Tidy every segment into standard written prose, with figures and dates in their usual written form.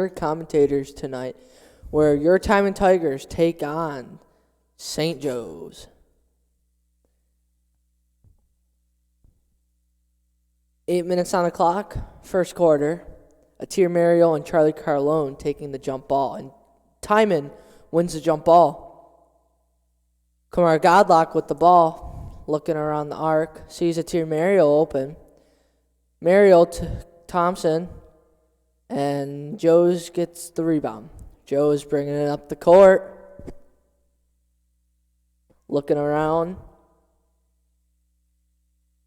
Commentators tonight, where your Timon Tigers take on St.Joe's. 8 minutes on the clock, first quarter. Atir Mariel and Charlie Carlone taking the jump ball, and Timon wins the jump ball. Kamar Godlock with the ball, looking around the arc, sees Atir Mariel open. Mariel to Thompson. And Joe's gets the rebound. Joe's bringing it up the court. Looking around.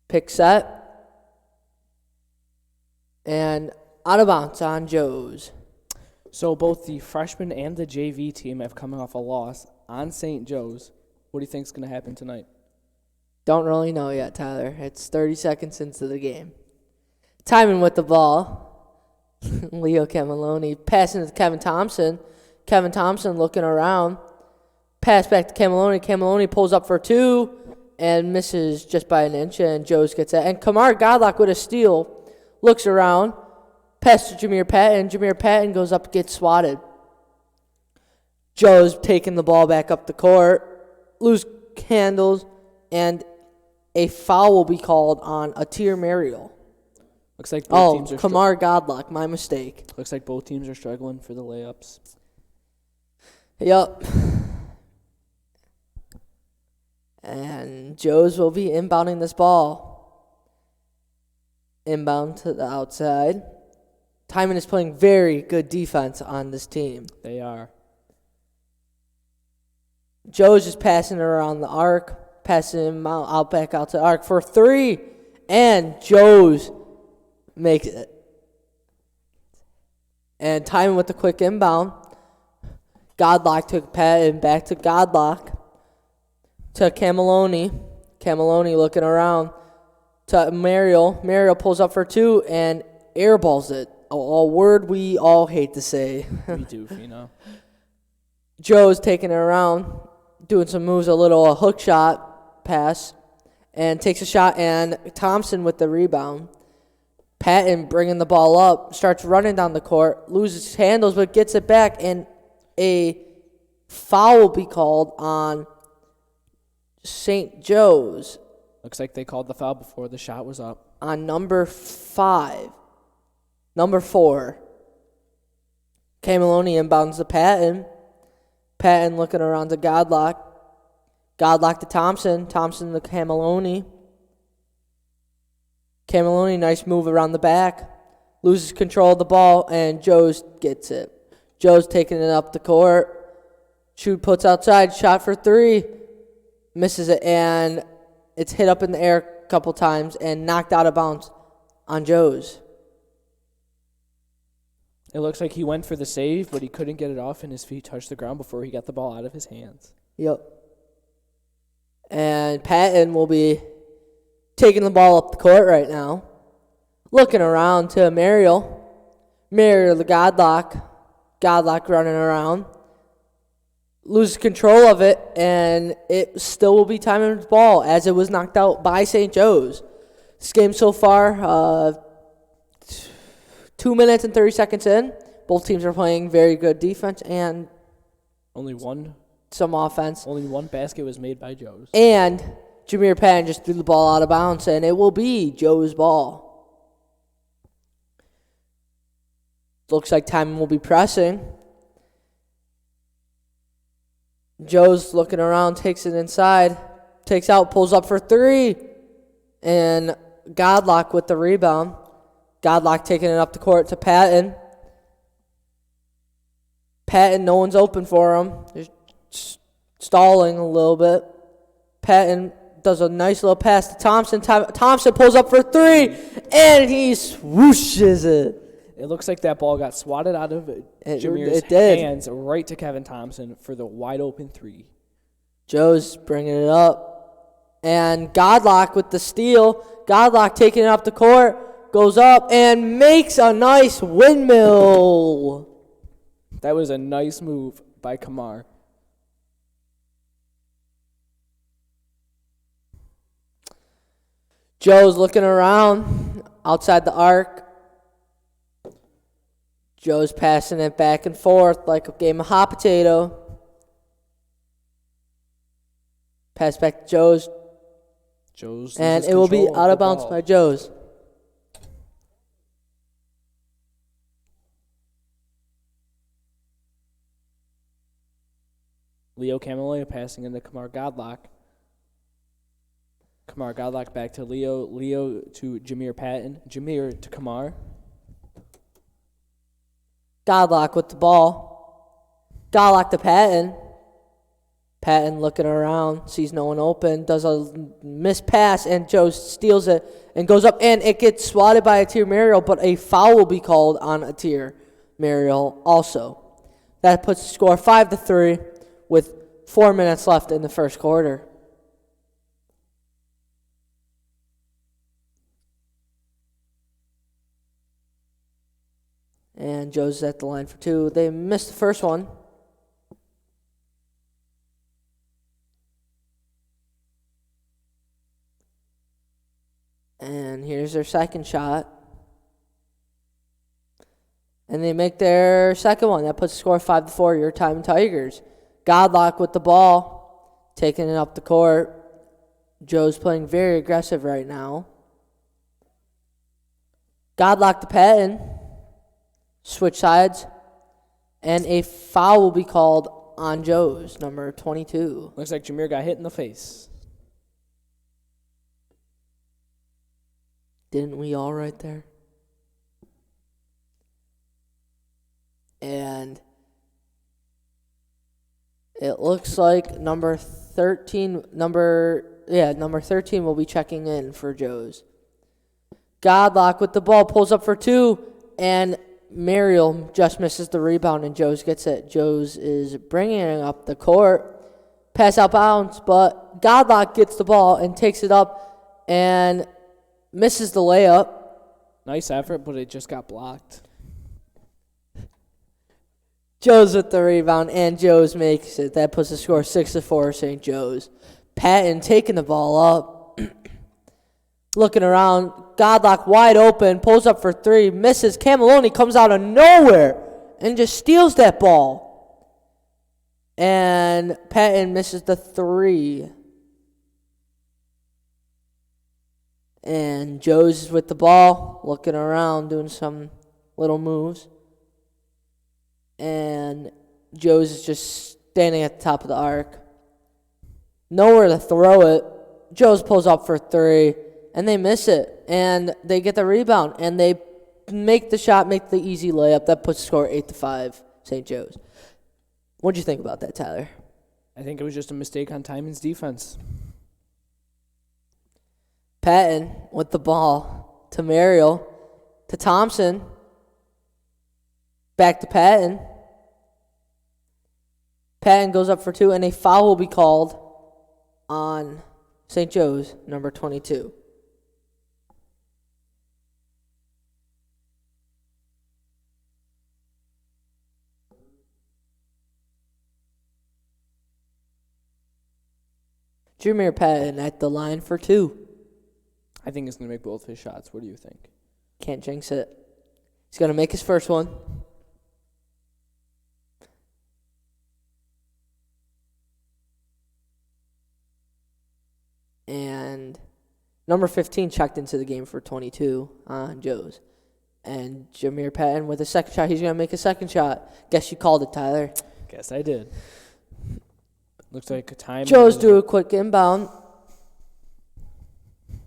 Pick set. And out of bounds on Joe's. So both the freshman and the JV team have come off a loss on St. Joe's. What do you think is going to happen tonight? Don't really know yet, Tyler. It's 30 seconds into the game. Timon with the ball. Leo Cameloni passing to Kevin Thompson. Kevin Thompson looking around. Pass back to Cameloni. Cameloni pulls up for two and misses just by an inch, and Joe's gets it. And Kamar Godlock with a steal. Looks around. Pass to Jameer Patton. Jameer Patton goes up, gets swatted. Joe's taking the ball back up the court. Loose handles, and a foul will be called on Atir Mariel. Looks like both teams are Kamar Godlock, my mistake. Looks like both teams are struggling for the layups. Yup. And Joe's will be inbounding this ball. Inbound to the outside. Timon is playing very good defense on this team. They are. Joe's just passing it around the arc. Passing him out back out to the arc for three. And Joe's makes it. And Timon with the quick inbound. Godlock took Patton back to Godlock. To Cameloni. Cameloni looking around. To Mariel. Mariel pulls up for two and airballs it. A word we all hate to say. We do, Joe's taking it around. Doing some moves, a little hook shot pass. And takes a shot, and Thompson with the rebound. Patton bringing the ball up, starts running down the court, loses handles, but gets it back, and a foul will be called on St. Joe's. Looks like they called the foul before the shot was up. On number 4. Cameloni inbounds to Patton. Patton looking around to Godlock. Godlock to Thompson. Thompson to Cameloni. Cameloni, nice move around the back. Loses control of the ball, and Joe's gets it. Joe's taking it up the court. Shoot puts outside. Shot for three. Misses it, and it's hit up in the air a couple times and knocked out of bounds on Joe's. It looks like he went for the save, but he couldn't get it off, and his feet touched the ground before he got the ball out of his hands. Yep. And Patton will be taking the ball up the court right now. Looking around to Mariel. Mariel to Godlock. Godlock running around. Loses control of it, and it still will be Timon's ball as it was knocked out by St. Joe's. This game so far, 2 minutes and 30 seconds in. Both teams are playing very good defense and some offense. Only one basket was made by Joe's. And Jameer Patton just threw the ball out of bounds, and it will be Joe's ball. Looks like Timon will be pressing. Joe's looking around, takes it inside, takes out, pulls up for three. And Godlock with the rebound. Godlock taking it up the court to Patton. Patton, no one's open for him. Just stalling a little bit. Patton does a nice little pass to Thompson. Thompson pulls up for three, and he swooshes it. It looks like that ball got swatted out of Jameer's hands right to Kevin Thompson for the wide-open three. Joe's bringing it up. And Godlock with the steal. Godlock taking it up the court, goes up, and makes a nice windmill. That was a nice move by Kamar. Joe's looking around outside the arc. Joe's passing it back and forth like a game of hot potato. Pass back to Joe's. And it will be out of bounds by Joe's. Leo Camilloy passing into Kamar Godlock. Kamar Godlock back to Leo. Leo to Jameer Patton. Jameer to Kamar. Godlock with the ball. Godlock to Patton. Patton looking around, sees no one open, does a missed pass, and Joe steals it and goes up, and it gets swatted by Atir Mariel, but a foul will be called on Atir Mariel also. That puts the score 5-3 with 4 minutes left in the first quarter. And Joe's at the line for two. They missed the first one. And here's their second shot. And they make their second one. That puts the score 5-4. Your Timon Tigers. Godlock with the ball. Taking it up the court. Joe's playing very aggressive right now. Godlock to Patton. Switch sides. And a foul will be called on Joe's, number 22. Looks like Jameer got hit in the face. Didn't we all right there? And it looks like number 13 will be checking in for Joe's. Godlock with the ball, pulls up for two, and Mariel just misses the rebound, and Joe's gets it. Joe's is bringing it up the court. Pass out bounds, but Godlock gets the ball and takes it up and misses the layup. Nice effort, but it just got blocked. Joe's with the rebound, and Joe's makes it. That puts the score 6-4, St. Joe's. Patton taking the ball up. Looking around. Godlock wide open. Pulls up for three. Misses. Camilloni comes out of nowhere and just steals that ball. And Patton misses the three. And Joe's with the ball, looking around, doing some little moves. And Joe's is just standing at the top of the arc. Nowhere to throw it. Joe's pulls up for three, and they miss it. And they get the rebound, and they make the shot, make the easy layup. That puts the score 8-5, St. Joe's. What'd you think about that, Tyler? I think it was just a mistake on Timon's defense. Patton with the ball to Mariel, to Thompson, back to Patton. Patton goes up for two, and a foul will be called on St. Joe's, number 22. Jameer Patton at the line for two. I think he's going to make both his shots. What do you think? Can't jinx it. He's going to make his first one. And number 15 checked into the game for 22 on Joe's. And Jameer Patton with a second shot. He's going to make a second shot. Guess you called it, Tyler. Guess I did. Looks like a time. Joe's do a quick inbound.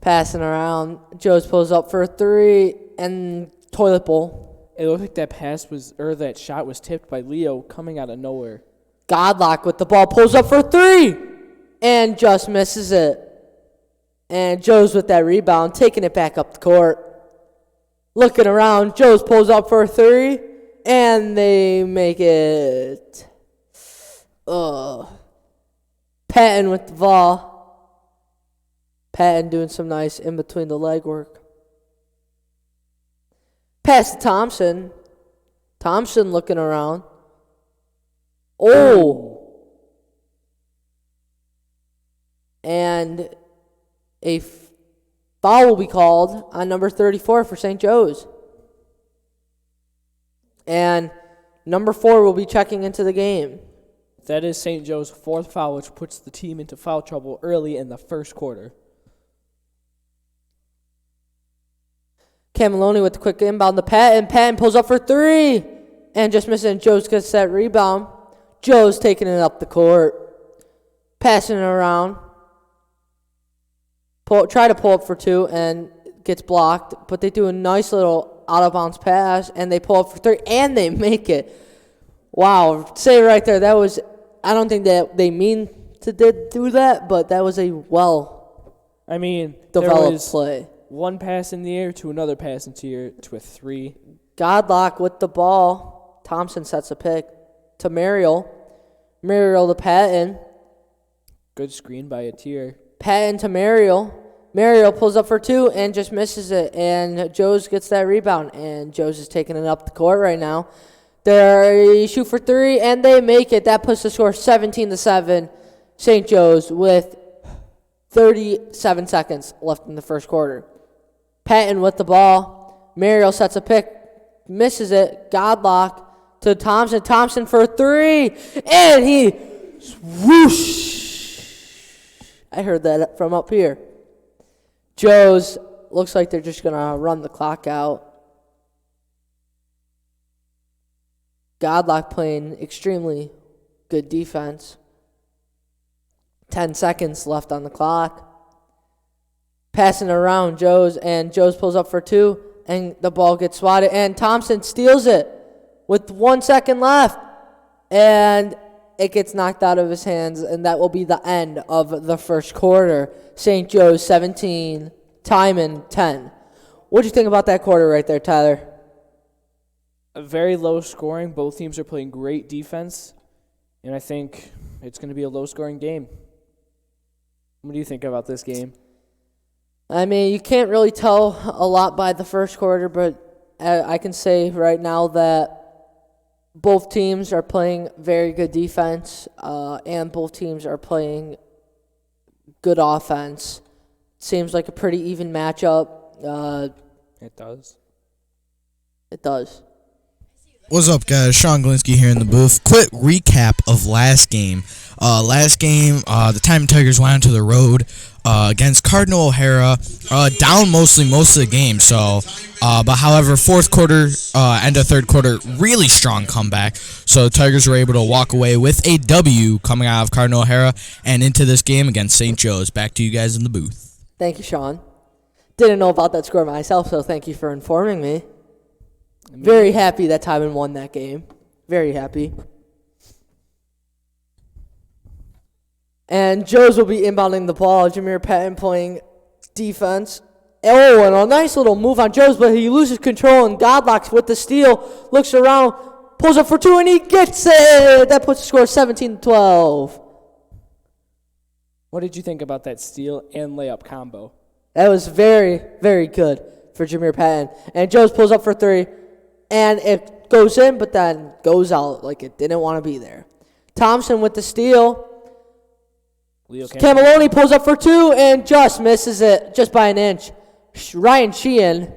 Passing around. Joe's pulls up for a three and toilet bowl. It looked like that shot was tipped by Leo coming out of nowhere. Godlock with the ball, pulls up for three and just misses it. And Joe's with that rebound, taking it back up the court. Looking around, Joe's pulls up for a three and they make it. Patton with the ball. Patton doing some nice in between the leg work. Pass to Thompson. Thompson looking around. Oh. And a foul will be called on number 34 for St. Joe's. And number 4 will be checking into the game. That is St. Joe's 4th foul, which puts the team into foul trouble early in the first quarter. Cameloni with the quick inbound to Patton. Patton pulls up for 3 and just misses. And Joes gets that rebound. Joe's taking it up the court. Passing it around. Try to pull up for 2 and gets blocked. But they do a nice little out-of-bounds pass. And they pull up for 3 and they make it. Wow. Say right there, that was... I don't think that they mean to do that, but that was a developed play. One pass in the air to another pass into the air to a 3. Godlock with the ball. Thompson sets a pick to Mariel. Mariel to Patton. Good screen by Atier. Patton to Mariel. Mariel pulls up for 2 and just misses it. And Joes gets that rebound. And Joes is taking it up the court right now. They shoot for 3 and they make it. That puts the score 17-7. St. Joe's with 37 seconds left in the first quarter. Patton with the ball. Mariel sets a pick. Misses it. Godlock to Thompson. Thompson for 3. And he swoosh. I heard that from up here. Joe's looks like they're just going to run the clock out. Godlock playing extremely good defense. 10 seconds left on the clock. Passing around Joes, and Joes pulls up for 2, and the ball gets swatted, and Thompson steals it with 1 second left, and it gets knocked out of his hands, and that will be the end of the first quarter. St. Joe's 17, Timon 10. What do you think about that quarter right there, Tyler? Very low scoring. Both teams are playing great defense, and I think it's going to be a low-scoring game. What do you think about this game? I mean, you can't really tell a lot by the first quarter, but I can say right now that both teams are playing very good defense, and both teams are playing good offense. Seems like a pretty even matchup. It does. It does. What's up, guys? Sean Glinski here in the booth. Quick recap of last game. The Timon Tigers went onto the road against Cardinal O'Hara, down most of the game. But however, fourth quarter, end of third quarter, really strong comeback. So the Tigers were able to walk away with a W coming out of Cardinal O'Hara and into this game against St. Joe's. Back to you guys in the booth. Thank you, Sean. Didn't know about that score myself, so thank you for informing me. Very happy that Timon won that game. Very happy. And Joes will be inbounding the ball. Jameer Patton playing defense. Oh, and a nice little move on Joes, but he loses control, and Godlocks with the steal. Looks around, pulls up for 2, and he gets it. That puts the score 17-12. What did you think about that steal and layup combo? That was very, very good for Jameer Patton. And Joes pulls up for 3. And it goes in, but then goes out like it didn't want to be there. Thompson with the steal. Cameloni pulls up for 2 and just misses it just by an inch. Ryan Sheehan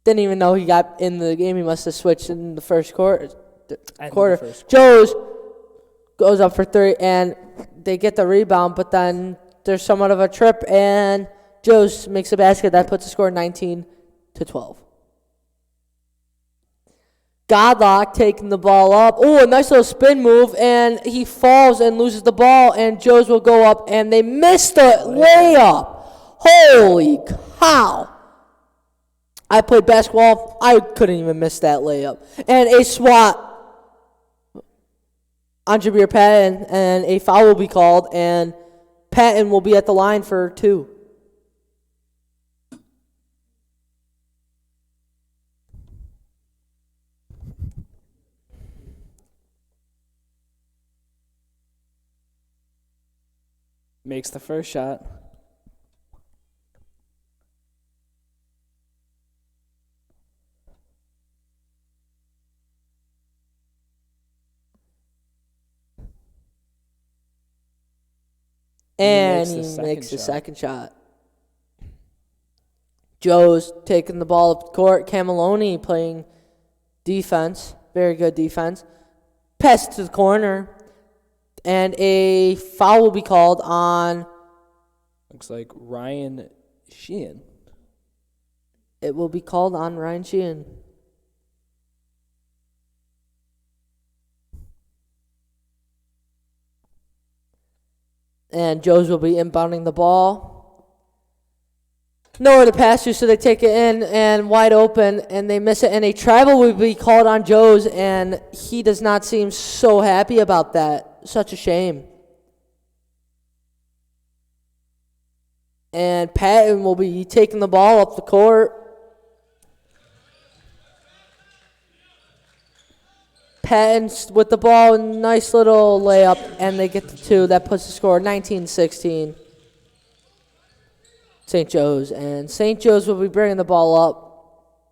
didn't even know he got in the game. He must have switched in the first quarter. Joes goes up for 3, and they get the rebound, but then there's somewhat of a trip, and Joes makes a basket. That puts the score 19-12. Godlock taking the ball up. Oh, a nice little spin move, and he falls and loses the ball, and Joes will go up, and they missed the layup. Holy cow. I played basketball. I couldn't even miss that layup. And a swat on Jameer Patton, and a foul will be called, and Patton will be at the line for 2. Makes the first shot. And he makes the second shot. Joe's taking the ball up the court. Cameloni playing Defense, very good defense. Pass to the corner, and a foul will be called on. Looks like Ryan Sheehan. It will be called on Ryan Sheehan. And Joes will be inbounding the ball. Nowhere to pass to, so they take it in and wide open, and they miss it. And a travel will be called on Joes, and he does not seem so happy about that. Such a shame. And Patton will be taking the ball up the court. Patton with the ball, nice little layup, and they get the two. That puts the score 19-16. St. Joe's. And St. Joe's will be bringing the ball up.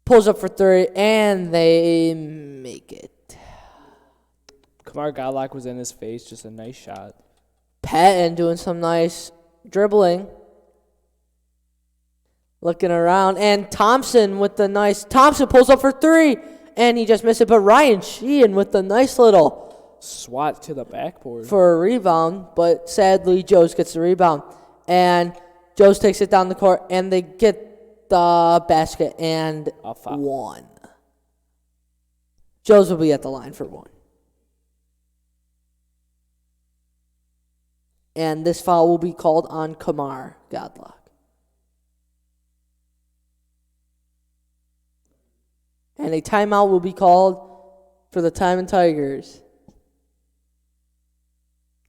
Pulls up for three, and they make it. Kamar Godlock was in his face. Just a nice shot. Patton doing some nice dribbling. Looking around. And Thompson with the nice. Thompson pulls up for three, and he just missed it. But Ryan Sheehan with the nice little swat to the backboard for a rebound. But sadly, Joes gets the rebound. And Joes takes it down the court, and they get the basket and one. Joes will be at the line for one. And this foul will be called on Kamar Godlock. And a timeout will be called for the Timon Tigers.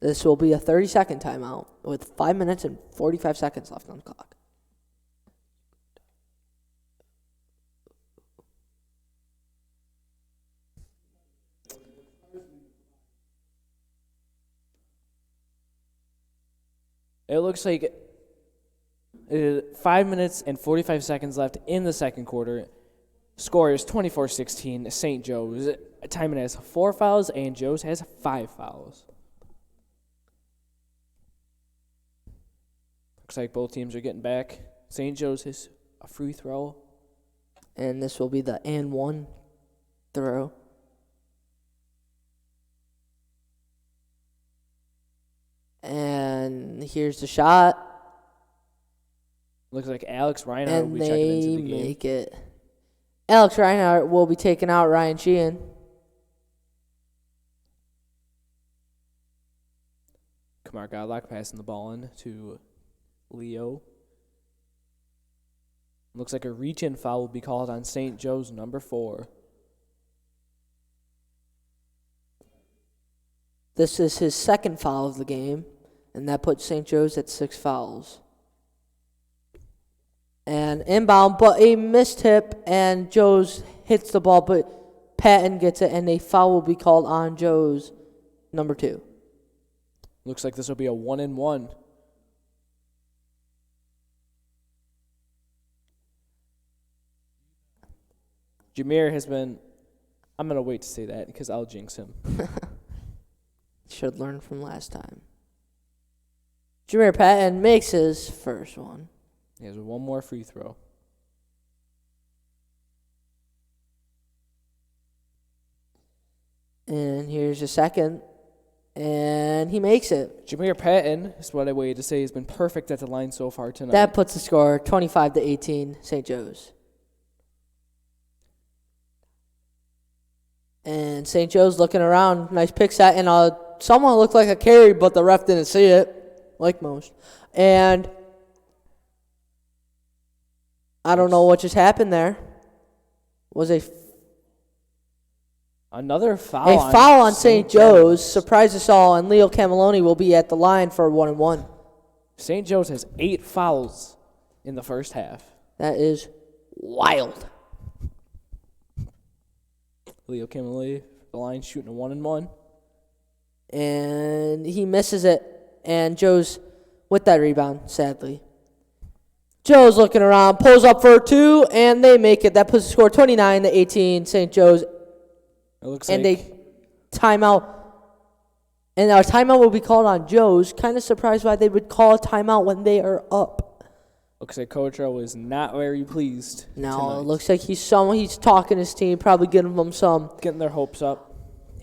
This will be a 30-second timeout with 5 minutes and 45 seconds left on the clock. It looks like 5 minutes and 45 seconds left in the second quarter. Score is 24-16. St. Joe's. Timon has 4 fouls, and Joe's has 5 fouls. Looks like both teams are getting back. St. Joe's has a free throw. And this will be the and one throw. And here's the shot. Looks like Alex Reinhardt will be checking And into they the game. make it. Alex Reinhardt will be taking out Ryan Sheehan. Kamar Godlock passing the ball in to Leo. Looks like a reach-in foul will be called on St. Joe's number 4. This is his second foul of the game, and that puts St. Joe's at 6 fouls. And inbound, but a missed tip, and Joe's hits the ball, but Patton gets it, and a foul will be called on Joe's number 2. Looks like this will be a 1-and-1. Jameer has been... I'm going to wait to say that because I'll jinx him. Should learn from last time. Jameer Patton makes his first one. He has one more free throw. And here's a second. And he makes it. Jameer Patton, is what I waited to say, has been perfect at the line so far tonight. That puts the score 25-18, St. Joe's. And St. Joe's looking around. Nice pick set. And someone looked like a carry, but the ref didn't see it, like most. And I don't know what just happened there. Was another foul. A foul on St. Joe's. Surprised us all. And Leo Camiloni will be at the line for 1-and-1. St. Joe's has 8 fouls in the first half. That is wild. Leo Camiloni, the line shooting a 1-and-1. And he misses it. And Joe's with that rebound, sadly. Joe's looking around, pulls up for 2, and they make it. That puts the score 29-18, St. Joe's. It looks and like they timeout. And our timeout will be called on Joe's. Kind of surprised why they would call a timeout when they are up. Looks like Coach O is not very pleased. Now tonight. it looks like he's talking his team, probably giving them some Getting their hopes up.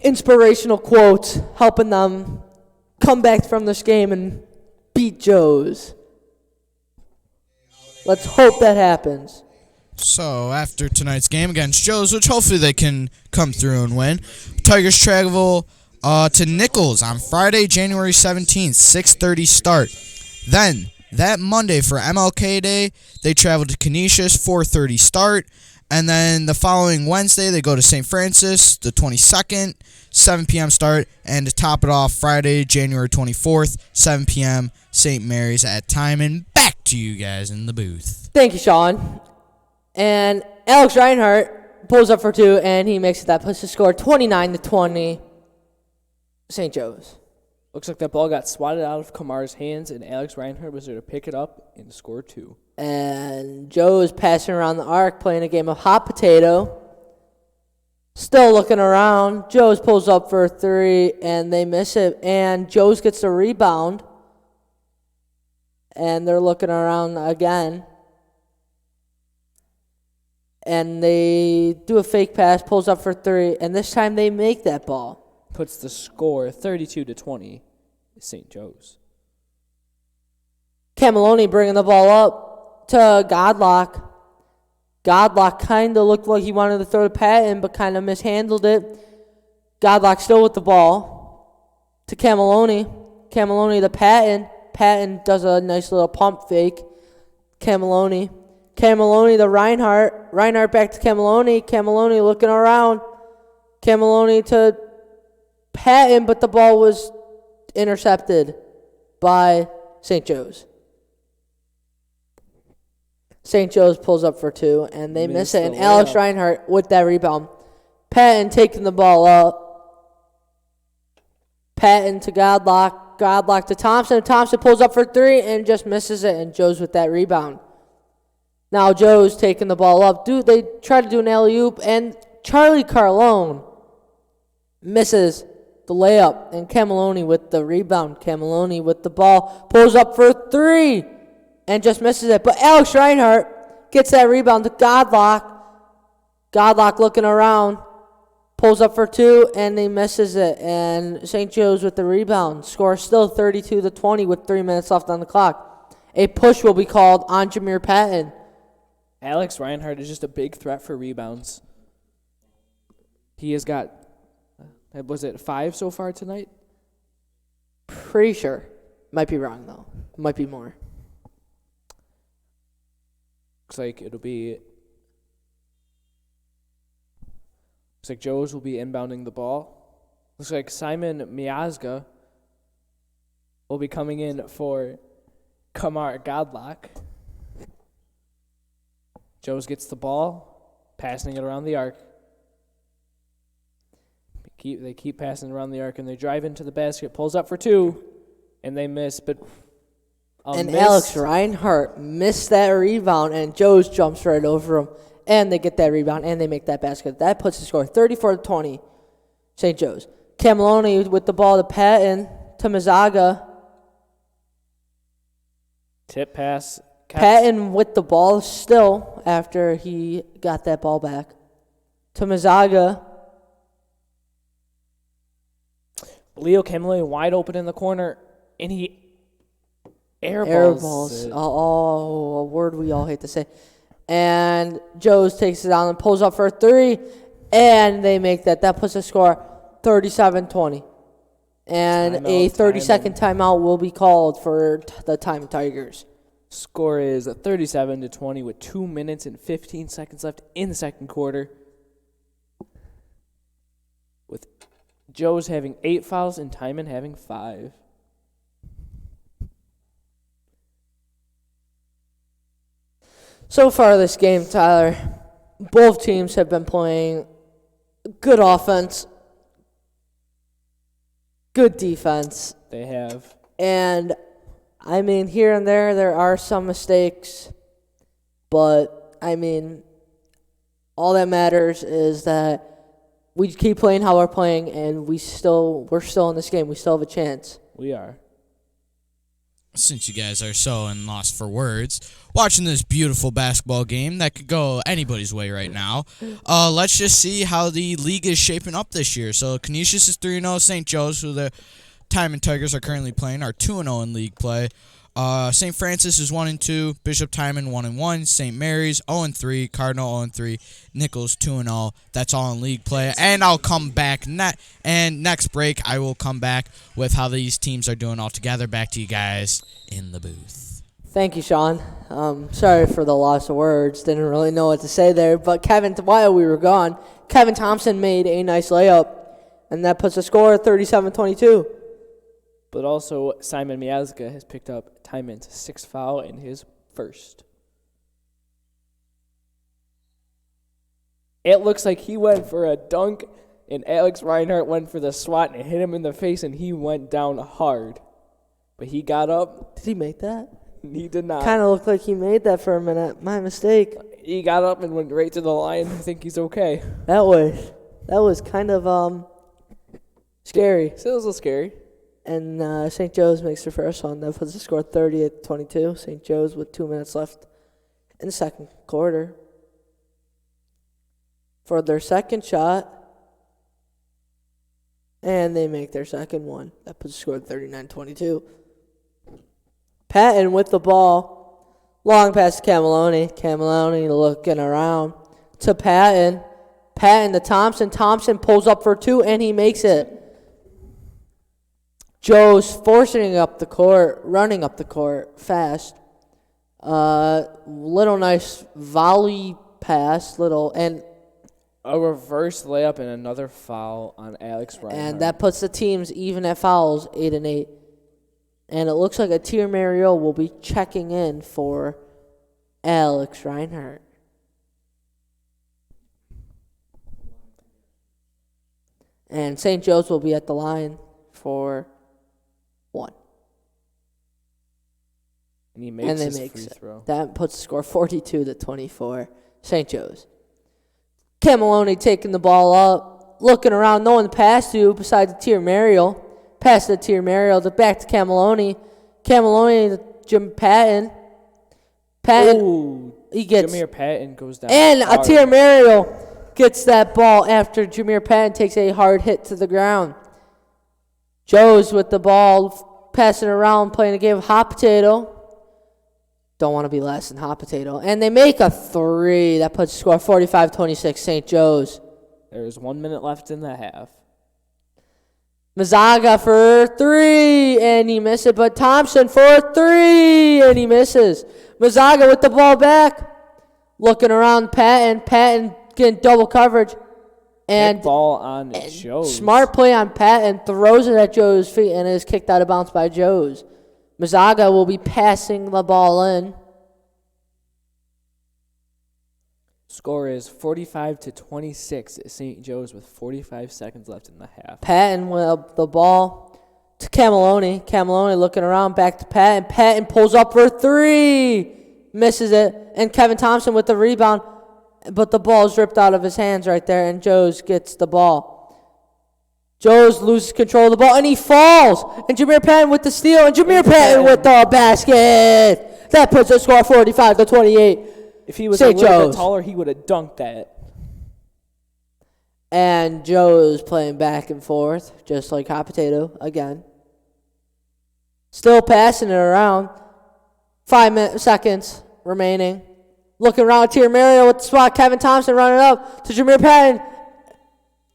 inspirational quotes, helping them come back from this game and beat Joe's. Let's hope that happens. So after tonight's game against Joe's, which hopefully they can come through and win, Tigers travel to Nichols on Friday, January 17th, 6:30 start. Then that Monday for MLK Day, they travel to Canisius, 4:30 start. And then the following Wednesday, they go to St. Francis, the 22nd, 7 p.m. start. And to top it off, Friday, January 24th, 7 p.m., St. Mary's at Timon. Back to you guys in the booth. Thank you, Sean. And Alex Reinhardt pulls up for two, and he makes it. That puts the score 29-20, St. Joe's. Looks like that ball got swatted out of Kamar's hands, and Alex Reinhardt was there to pick it up and score two. And Joe is passing around the arc, playing a game of hot potato. Still looking around. Joe's pulls up for a three, and they miss it. And Joe's gets the rebound. And they're looking around again. And they do a fake pass, pulls up for three, and this time they make that ball. Puts the score 32-20, St. Joe's. Cameloni bringing the ball up to Godlock. Godlock kind of looked like he wanted to throw the Patton, but kind of mishandled it. Godlock still with the ball to Cameloni. Cameloni to Patton. Patton does a nice little pump fake. Cameloni to Reinhardt. Reinhardt back to Cameloni. Cameloni looking around. Cameloni to Patton, but the ball was intercepted by St. Joe's. St. Joe's pulls up for two, and they miss it. And Alex Reinhardt with that rebound. Patton taking the ball up. Patton to Godlock. Godlock to Thompson. Thompson pulls up for three and just misses it, and Joe's with that rebound. Now Joe's taking the ball up. They try to do an alley-oop, and Charlie Carlone misses the layup, and Cameloni with the rebound. Cameloni with the ball, pulls up for three, and just misses it. But Alex Reinhardt gets that rebound to Godlock. Godlock looking around, pulls up for two, and he misses it. And St. Joe's with the rebound. Score still 32-20 with 3 minutes left on the clock. A push will be called on Jameer Patton. Alex Reinhardt is just a big threat for rebounds. He has got, was it 5 so far tonight? Pretty sure. Might be wrong, though. Might be more. Looks like Joe's will be inbounding the ball. Looks like Timon Tigers will be coming in for Kamar Godlock. Joe's gets the ball, passing it around the arc. They keep passing around the arc, and they drive into the basket, pulls up for two, and they miss. But Alex Reinhardt missed that rebound, and Joe's jumps right over him, and they get that rebound, and they make that basket. That puts the score 34-20, St. Joe's. Cameloni with the ball to Patton, to Mazaga. Tip pass. Patton with the ball still after he got that ball back. To Mazaga. Leo Cameloni wide open in the corner, and he airballs it. Oh, a word we all hate to say. And Joe's takes it down and pulls up for a three, and they make that. That puts the score 37-20. And a 30-second timeout will be called for the Timon Tigers. Score is 37-20 with 2 minutes and 15 seconds left in the second quarter. With Joe's having 8 fouls and Timon having 5. So far this game, Tyler, both teams have been playing good offense, good defense. They have. And I mean, here and there are some mistakes, but I mean, all that matters is that we keep playing how we're playing, and we're still in this game. We still have a chance. We are. since you guys are so lost for words, watching this beautiful basketball game that could go anybody's way right now. Let's just see how the league is shaping up this year. So Canisius is 3-0. St. Joe's, who the Timon Tigers are currently playing, are 2-0 in league play. St. Francis is 1-2, Bishop Timon 1-1, St. Mary's 0-3, Cardinal 0-3, Nichols 2-0. That's all in league play. And I'll come back next break I will come back with how these teams are doing all together. Back to you guys in the booth. Thank you, Sean. Sorry for the loss of words. Didn't really know what to say there. But while we were gone, Kevin Thompson made a nice layup, and that puts the score at 37-22. But also, Simon Miazga has picked up Timon's 6th foul in his first. It looks like he went for a dunk, and Alex Reinhardt went for the swat and hit him in the face, and he went down hard. But he got up. Did he make that? He did not. Kind of looked like he made that for a minute. My mistake. He got up and went right to the line. I think he's okay. That was kind of scary. Still a little scary. And St. Joe's makes their first one. That puts the score 30-22. St. Joe's with 2 minutes left in the second quarter. For their second shot. And they make their second one. That puts the score at 39-22. Patton with the ball. Long pass to Camilloni. Camilloni looking around to Patton. Patton to Thompson. Thompson pulls up for 2, and he makes it. Joe's forcing up the court, running up the court fast. Little nice volley pass, and a reverse layup and another foul on Alex Reinhardt. And that puts the teams even at fouls, 8-8. And it looks like Atir Mario will be checking in for Alex Reinhardt. And St. Joe's will be at the line for 1. And he makes his free it. throw. That puts the score 42-24. St. Joe's. Camilloni taking the ball up, looking around, no one to pass to besides Atir Mario. Pass to Atir Mario, back to Camilloni. Camilloni to Jim Patton. Ooh, he gets Jameer Patton goes down. And hard. Atir Mario gets that ball after Jameer Patton takes a hard hit to the ground. Joe's with the ball, passing around, playing a game of hot potato. Don't want to be less than hot potato. And they make a 3. That puts the score 45-26, St. Joe's. There's 1 minute left in the half. Mazaga for 3, and he misses it. But Thompson for 3, and he misses. Mazaga with the ball back. Looking around Patton. Patton getting double coverage. And ball on Joe's. Smart play on Patton. Throws it at Joe's feet and is kicked out of bounds by Joe's. Mazaga will be passing the ball in. Score is 45-26 St. Joe's with 45 seconds left in the half. Patton with the ball to Camilloni. Camilloni looking around, back to Patton. Patton pulls up for 3. Misses it. And Kevin Thompson with the rebound. But the ball is ripped out of his hands right there, and Joe's gets the ball. Joe's loses control of the ball, and he falls. And Jameer Patton with the steal, and Jameer Patton with the basket. That puts the score 45-28. If he was a little bit taller, he would have dunked that. And Joe's playing back and forth, just like hot potato again. Still passing it around. 5 seconds remaining. Looking around, Atir Mario with the spot. Kevin Thompson running up to Jameer Patton.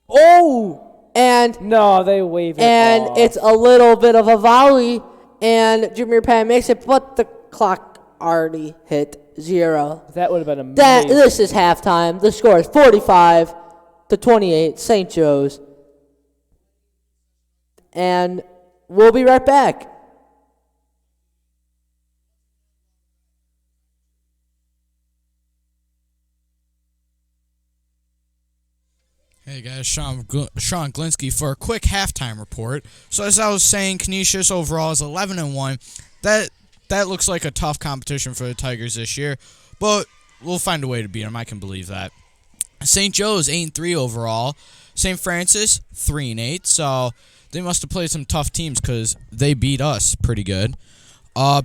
Oh! And no, they wave it and off. It's a little bit of a volley, and Jameer Patton makes it, but the clock already hit 0. That would have been amazing. This is halftime. The score is 45-28, St. Joe's. And we'll be right back. Hey guys, Sean Glinsky for a quick halftime report. So as I was saying, Canisius overall is 11-1. That looks like a tough competition for the Tigers this year, but we'll find a way to beat them. I can believe that. St. Joe's 8-3 overall. St. Francis 3-8. So they must have played some tough teams because they beat us pretty good.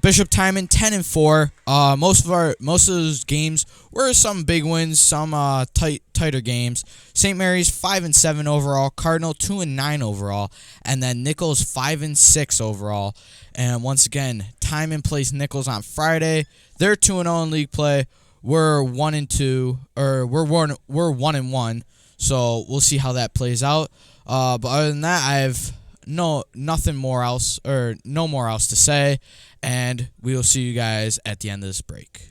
Bishop Timon 10-4. Most of those games were some big wins, some tighter games. St. Mary's 5-7 overall. Cardinal 2-9 overall, and then Nichols 5-6 overall. And once again, Timon plays Nichols on Friday. They're 2-0 in league play. We're 1-2, or we're 1-1. So we'll see how that plays out. But other than that, I have no more else to say, and we will see you guys at the end of this break.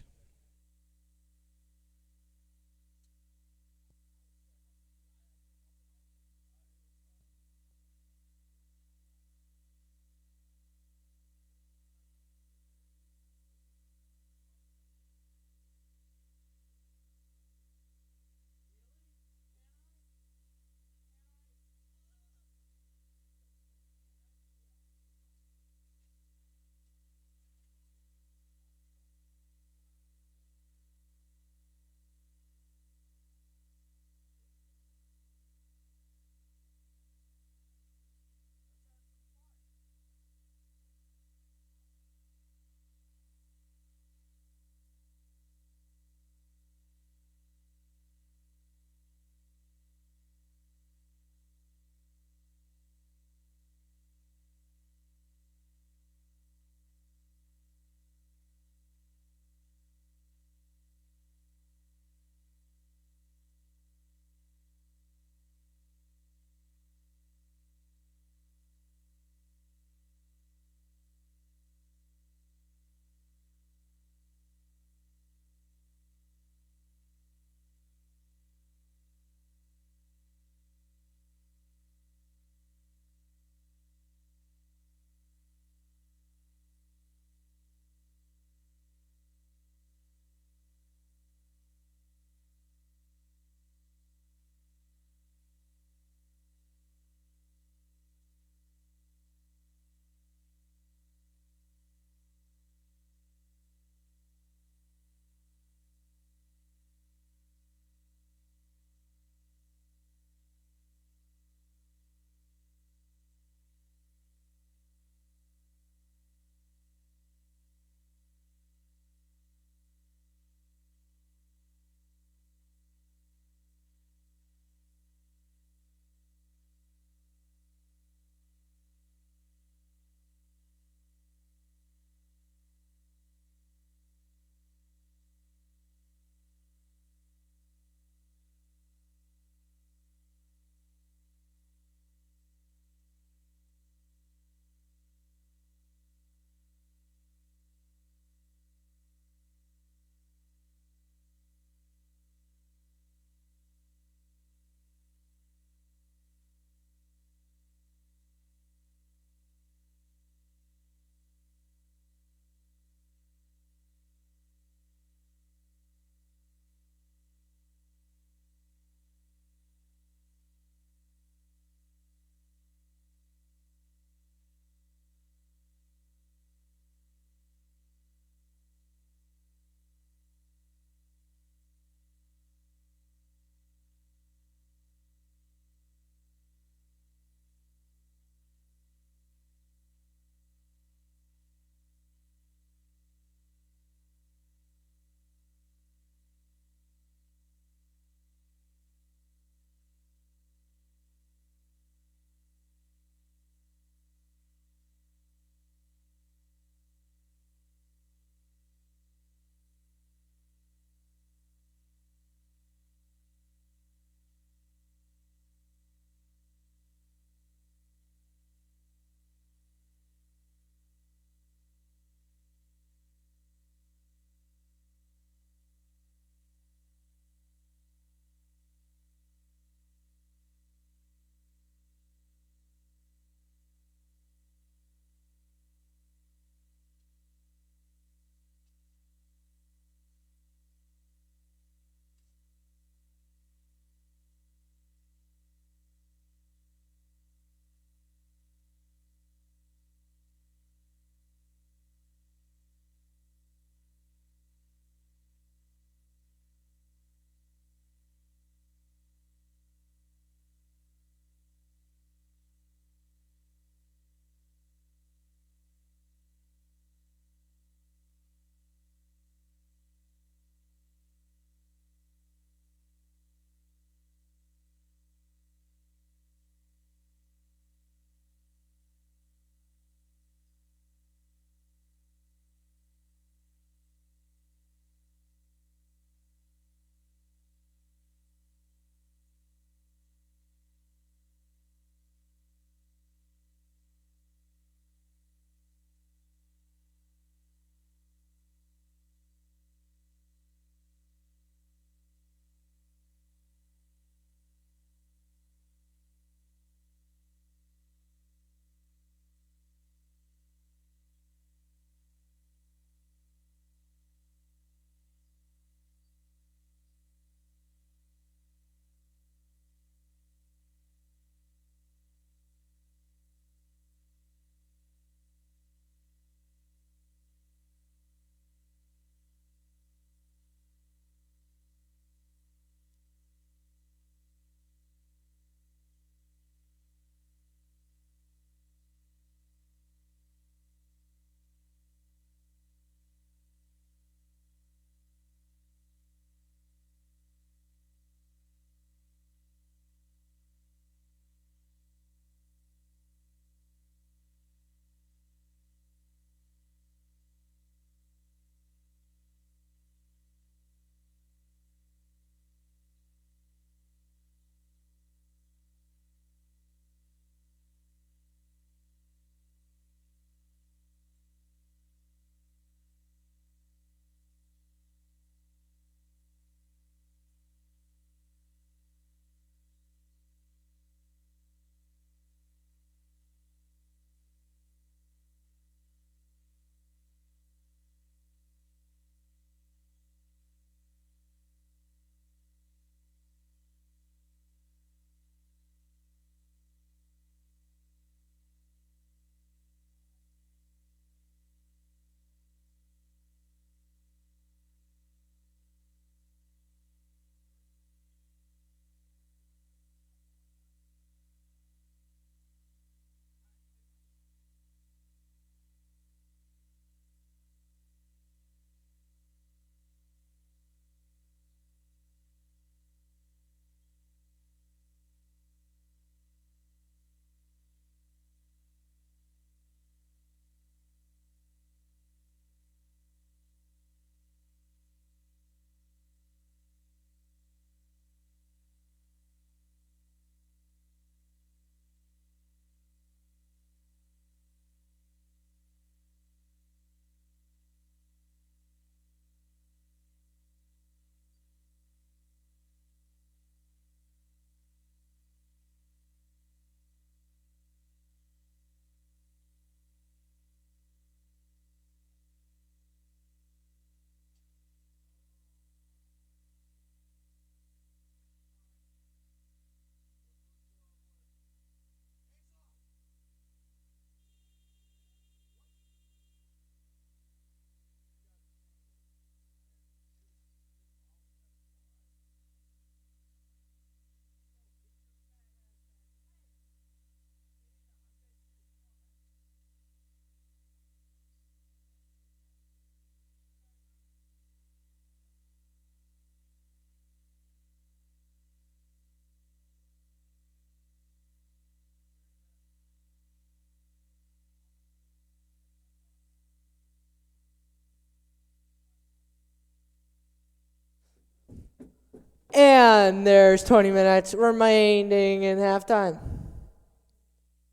And there's 20 minutes remaining in halftime.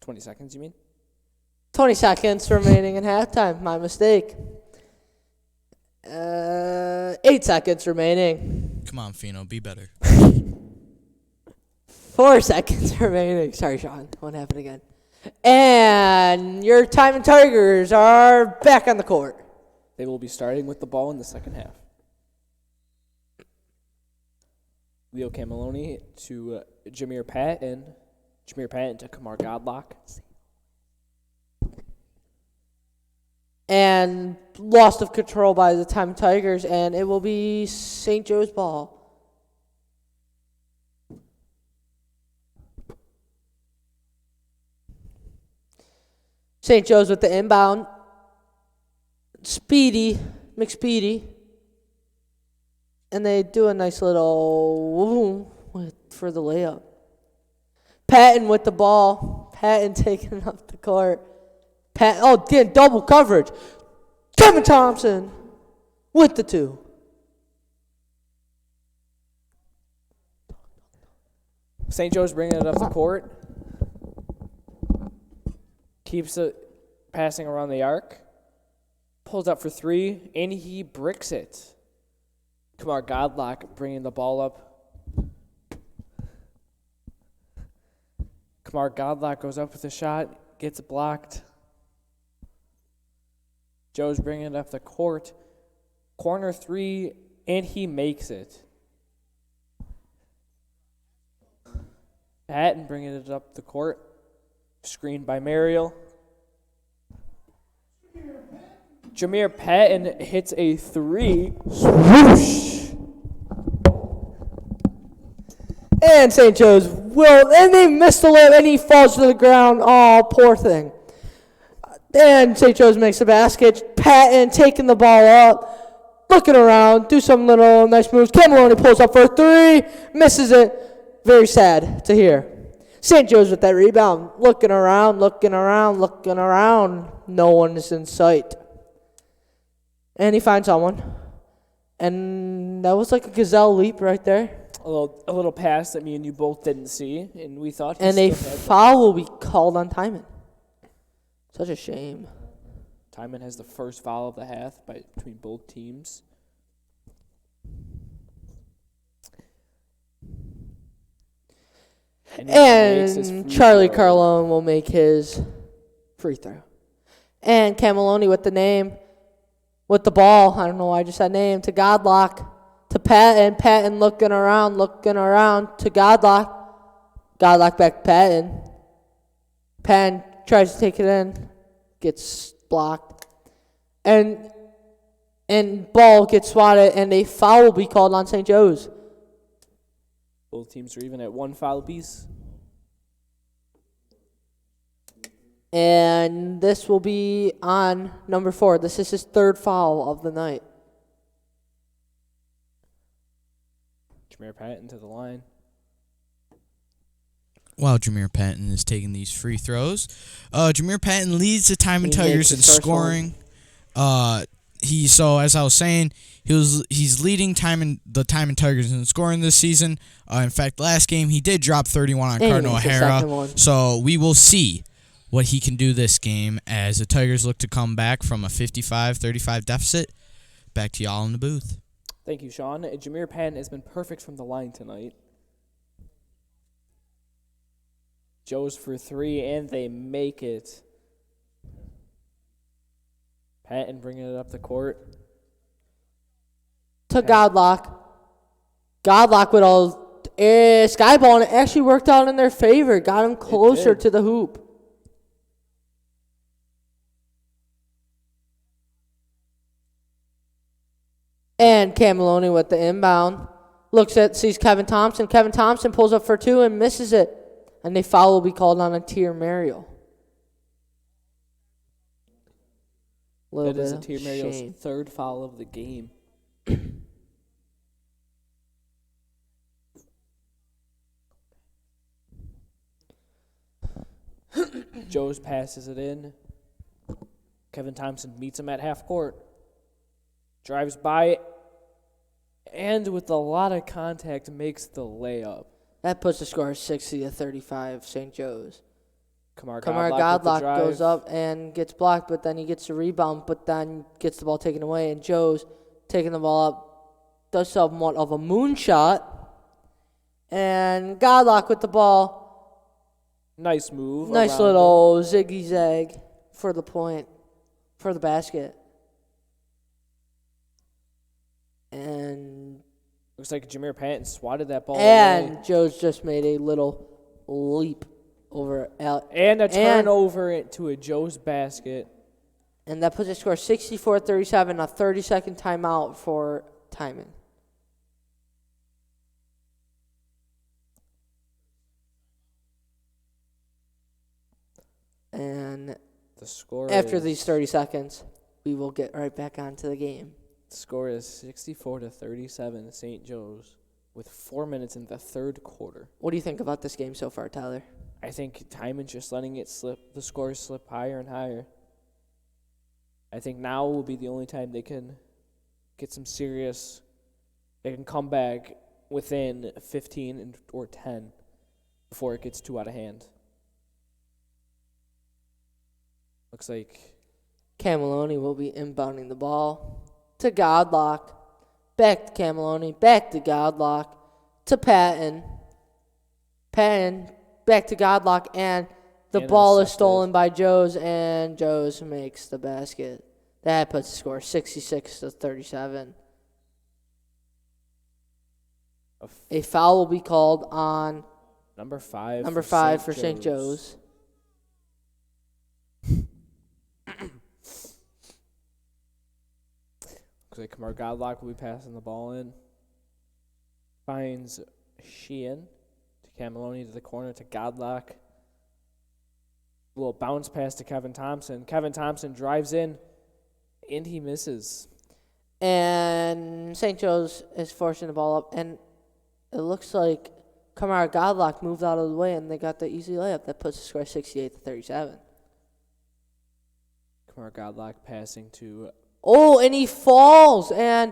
20 seconds, you mean? 20 seconds remaining in halftime. My mistake. 8 seconds remaining. Come on, Fino, be better. 4 seconds remaining. Sorry, Sean. Won't happen again. And your Timon Tigers are back on the court. They will be starting with the ball in the second half. Leo Cameloni to Jameer Patton to Kamar Godlock. And lost of control by the Timon Tigers, and it will be St. Joe's ball. St. Joe's with the inbound. McSpeedy. And they do a nice little for the layup. Patton with the ball. Patton taking up the court. Getting double coverage. Kevin Thompson with the 2. St. Joe's bringing it up the court. Keeps it passing around the arc. Pulls up for 3, and he bricks it. Kamar Godlock bringing the ball up. Kamar Godlock goes up with a shot, gets blocked. Joe's bringing it up the court. Corner 3, and he makes it. Patton bringing it up the court. Screened by Mariel. Jameer Patton hits a 3. Swoosh! And St. Joe's and they missed the layup, and he falls to the ground. Oh, poor thing. And St. Joe's makes the basket. Patton taking the ball up, looking around, do some little nice moves. Cameloni pulls up for a 3, misses it. Very sad to hear. St. Joe's with that rebound, looking around. No one is in sight. And he finds someone. And that was like a gazelle leap right there. A little pass that me and you both didn't see, and we thought. And a foul will be called on Timon. Such a shame. Timon has the first foul of the half between both teams. And Charlie Carlone will make his free throw. And Cameloni with the ball. I don't know why I just said name. To Godlock. To Patton. Patton looking around. To Godlock. Godlock back to Patton. Patton tries to take it in. Gets blocked. And ball gets swatted, and a foul will be called on St. Joe's. Both teams are even at 1 foul apiece. And this will be on number 4. This is his 3rd foul of the night. Jameer Patton to the line. While Jameer Patton is taking these free throws, Jameer Patton leads the Timon Tigers in scoring. So as I was saying, he's leading the Timon Tigers in scoring this season. In fact, last game he did drop 31 on Cardinal O'Hara. So we will see what he can do this game as the Tigers look to come back from a 55-35 deficit. Back to y'all in the booth. Thank you, Sean. Jameer Patton has been perfect from the line tonight. Joe's for 3, and they make it. Patton bringing it up the court. To Godlock. Godlock with all sky ball, and it actually worked out in their favor. Got him closer to the hoop. And Cameloni with the inbound. Sees Kevin Thompson. Kevin Thompson pulls up for 2 and misses it. And a foul will be called on a Tier Mariel. That is a Tier Mariel's 3rd foul of the game. Joe's passes it in. Kevin Thompson meets him at half court. Drives by and with a lot of contact, makes the layup. That puts the score 60-35, St. Joe's. Kamar Godlock goes up and gets blocked, but then he gets a rebound, but then gets the ball taken away, and Joe's taking the ball up, does somewhat of a moonshot, and Godlock with the ball. Nice move. Nice little ziggy zag for the point, for the basket. And looks like Jameer Patton swatted that ball and away. Joe's just made a little leap over and a turnover into a Joe's basket. And that puts the score 64-37, a 30-second timeout for Timon. And the score after these 30 seconds, we will get right back onto the game. The score is 64-37, St. Joe's, with 4 minutes in the third quarter. What do you think about this game so far, Tyler? I think Timon's just letting it slip. The scores slip higher and higher. I think now will be the only time they can get some serious. They can come back within 15 or 10 before it gets too out of hand. Looks like Cameloni will be inbounding the ball to Godlock. Back to Cameloni. Back to Godlock. To Patton. Patton. Back to Godlock. And the ball is stolen by Joe's. And Joe's makes the basket. That puts the score 66-37. A foul will be called on number 5 for St. Joe's. Looks like Kamar Godlock will be passing the ball in. Finds Sheehan to Cameloni to the corner to Godlock. A little bounce pass to Kevin Thompson. Kevin Thompson drives in, and he misses. And St. Joe's is forcing the ball up, and it looks like Kamar Godlock moved out of the way, and they got the easy layup. That puts the score 68-37. Kamar Godlock passing to... Oh, and he falls, and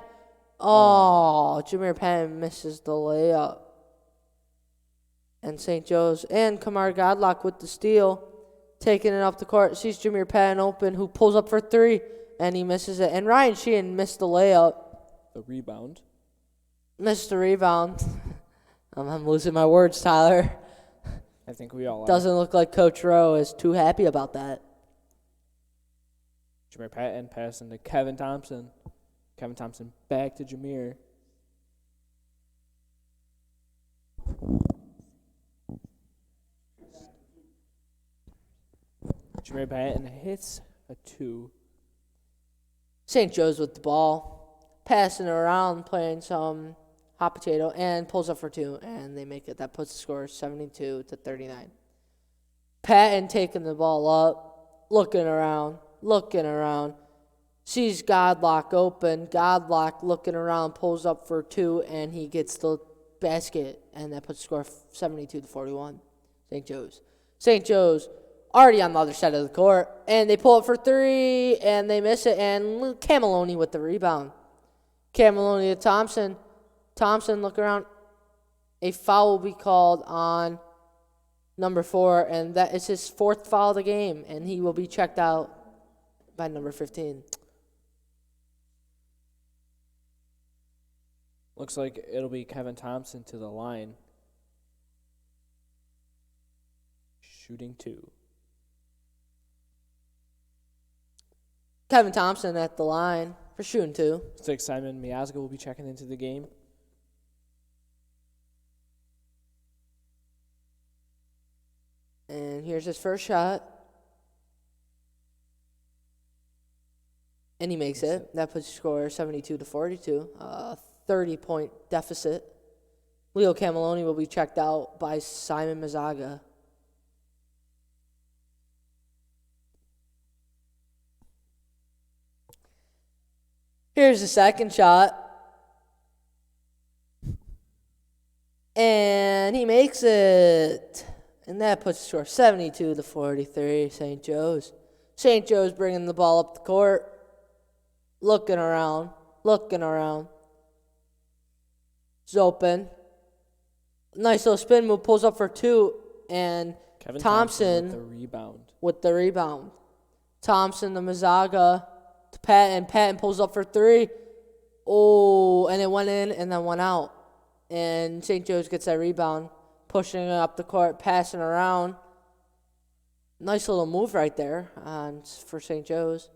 Jameer Patton misses the layup. And St. Joe's and Kamar Godlock with the steal, taking it up the court. Sees Jameer Patton open, who pulls up for three, and he misses it. And Ryan Sheehan missed the layup. The rebound. Missed the rebound. I'm losing my words, Tyler. I think we all are. Doesn't look like Coach Rowe is too happy about that. Jameer Patton passing to Kevin Thompson. Kevin Thompson back to Jameer. Jameer Patton hits a 2. St. Joe's with the ball, passing around, playing some hot potato, and pulls up for 2, and they make it. That puts the score 72-39. Patton taking the ball up, looking around, sees Godlock open. Godlock looking around, pulls up for 2, and he gets the basket, and that puts the score 72-41. St. Joe's. St. Joe's already on the other side of the court, and they pull it for 3, and they miss it, and Cameloni with the rebound. Cameloni to Thompson. Thompson, look around. A foul will be called on number 4, and that is his 4th foul of the game, and he will be checked out by number 15. Looks like it'll be Kevin Thompson to the line. Shooting 2. Kevin Thompson at the line for shooting 2. Looks like Simon Miazga will be checking into the game. And here's his first shot. And he makes it. That puts the score 72-42. 30-point deficit. Leo Cameloni will be checked out by Simon Miazga. Here's the second shot. And he makes it. And that puts the score 72-43, St. Joe's. St. Joe's bringing the ball up the court. Looking around. is open. Nice little spin move, pulls up for two, and Kevin Thompson with the rebound. with the rebound. Thompson, the Mazaga to Patton. Patton pulls up for three. Oh, and it went in and then went out. And St. Joe's gets that rebound, pushing it up the court, passing around. Nice little move right there for St. Joe's.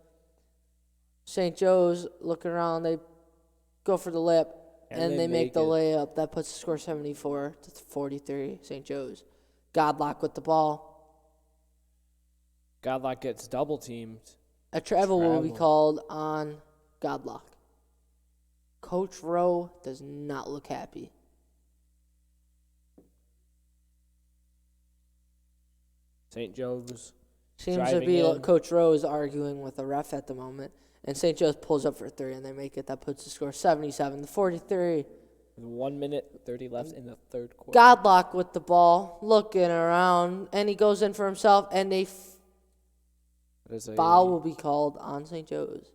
St. Joe's looking around. They go for the lip, and they make the layup. That puts the score 74-43, St. Joe's. Godlock with the ball. Godlock gets double teamed. A travel will be called on Godlock. Coach Rowe does not look happy. St. Joe's Seems to be Coach Rowe is arguing with the ref at the moment. And St. Joe's pulls up for three, and they make it. That puts the score 77-43. 1 minute 30 left in the third quarter. Godlock with the ball, looking around, and he goes in for himself, and foul will be called on St. Joe's.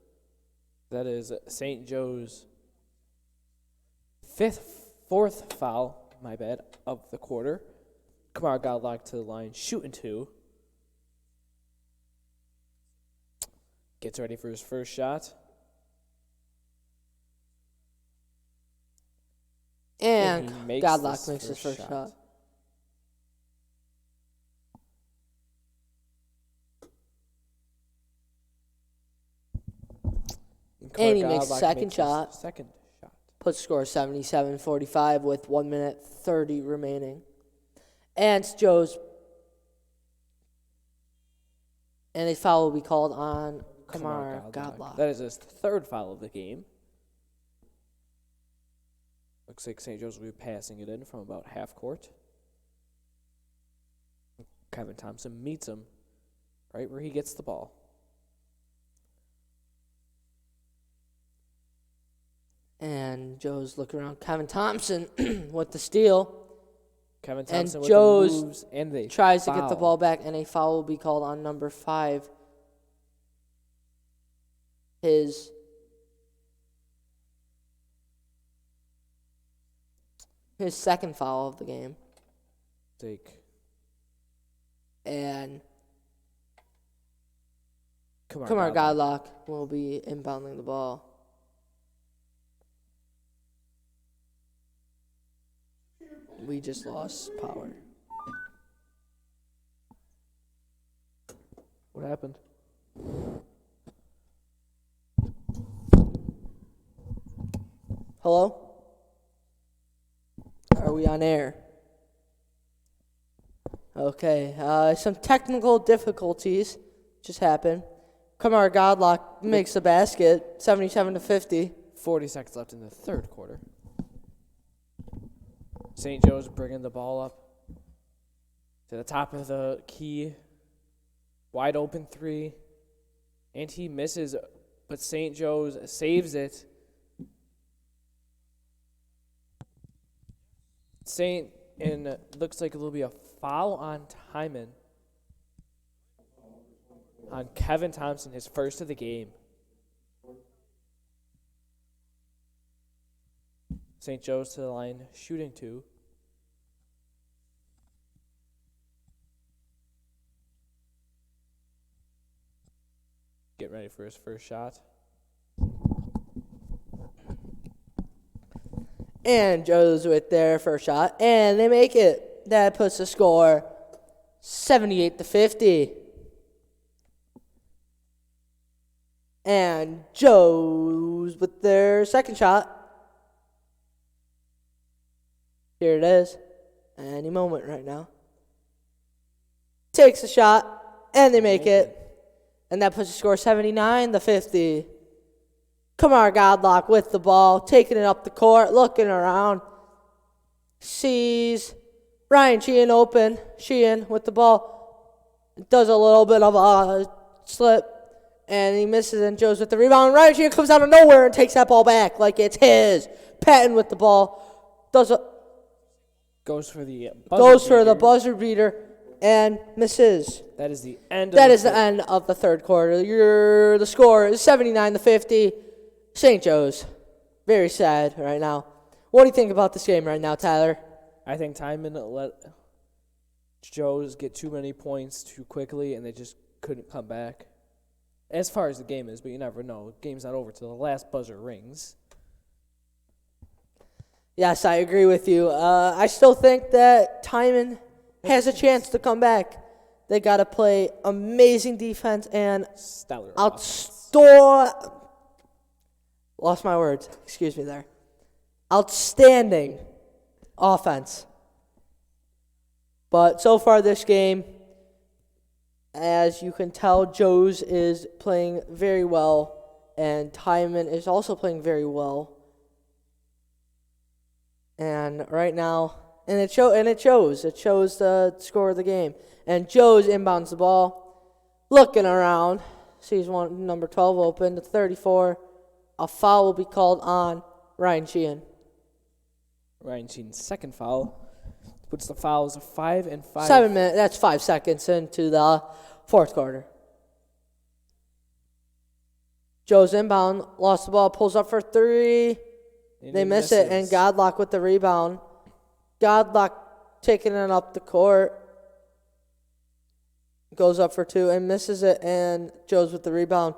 That is St. Joe's fourth foul, of the quarter. Kamar Godlock to the line, shooting two. Gets ready for his first shot. And Godlock makes his first shot. And he makes second shot. Puts score 77-45 with 1 minute 30 remaining. And Joe's. And a foul will be called on Kamar Godlock. That is his third foul of the game. Looks like St. Joe's will be passing it in from about half court. Kevin Thompson meets him right where he gets the ball. And Joe's looking around. Kevin Thompson with the steal. Kevin Thompson and with Joe's the moves, and they tries foul. to get the ball back, and a foul will be called on number 5. His second foul of the game. And Kamar Godlock will be inbounding the ball. We just lost power. What happened? Hello? Are we on air? Okay. Some technical difficulties just happened. Kamar Godlock makes the basket, 77-50. 40 seconds left in the third quarter. St. Joe's bringing the ball up to the top of the key. Wide open three. And he misses, but St. Joe's saves it. And looks like it'll be a foul on Timon. On Kevin Thompson, his first of the game. St. Joe's to the line, shooting two. Getting ready for his first shot. And Joe's with their first shot, and they make it. That puts the score 78-50. And Joe's with their second shot. Here it is. Any moment right now. Takes a shot, and they make it. And that puts the score 79-50. Kamar Godlock with the ball, taking it up the court, looking around. Sees Ryan Sheehan open. Sheehan with the ball. Does a little bit of a slip. And he misses, and Joe's with the rebound. Ryan Sheehan comes out of nowhere and takes that ball back like it's his. Patton with the ball. Goes for the buzzer beater and misses. That is the end. The end of the third quarter. The score is 79-50. St. Joe's, very sad right now. What do you think about this game right now, Tyler? I think Timon let Joe's get too many points too quickly, and they just couldn't come back. As far as the game is, but you never know. The game's not over till the last buzzer rings. Yes, I agree with you. I still think that Timon has a chance to come back. They got to play amazing defense and Stellar. lost my words. Excuse me there. Outstanding offense. But so far this game, as you can tell, Joe's is playing very well, and Timon is also playing very well. And right now, it shows. It shows the score of the game. And Joe's inbounds the ball, looking around, sees number 12 open to 34. A foul will be called on Ryan Sheehan. Ryan Sheehan's second foul puts the fouls of 5 and 5. 7 minutes. That's 5 seconds into the fourth quarter. Joe's inbound, lost the ball, pulls up for 3. They miss it, and Godlock with the rebound. Godlock taking it up the court. Goes up for 2 and misses it, and Joe's with the rebound.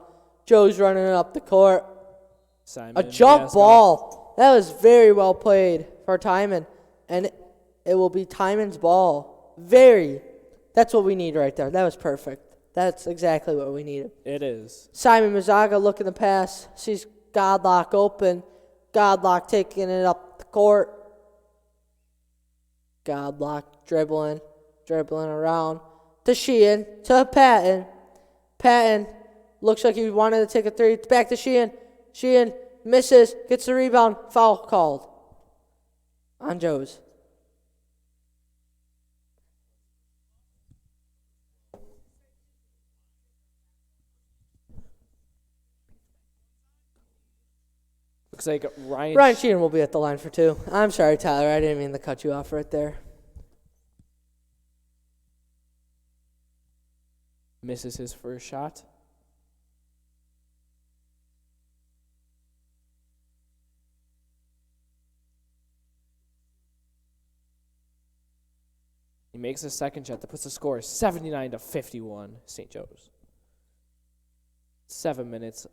Joe's running it up the court. Simon A jump ball. That was very well played for Timon, and it will be Timon's ball. That's what we need right there. That was perfect. That's exactly what we needed. It is. Simon Mazaga looking to pass, sees Godlock open. Godlock taking it up the court. Godlock dribbling around to Sheehan, to Patton. Patton looks like he wanted to take a 3. Back to Sheehan. Sheehan misses, gets the rebound. Foul called on Joe's. Looks like Ryan Sheehan will be at the line for 2. I'm sorry, Tyler. I didn't mean to cut you off right there. Misses his first shot. He makes his second shot that puts the score 79-51, St. Joe's. 7 minutes,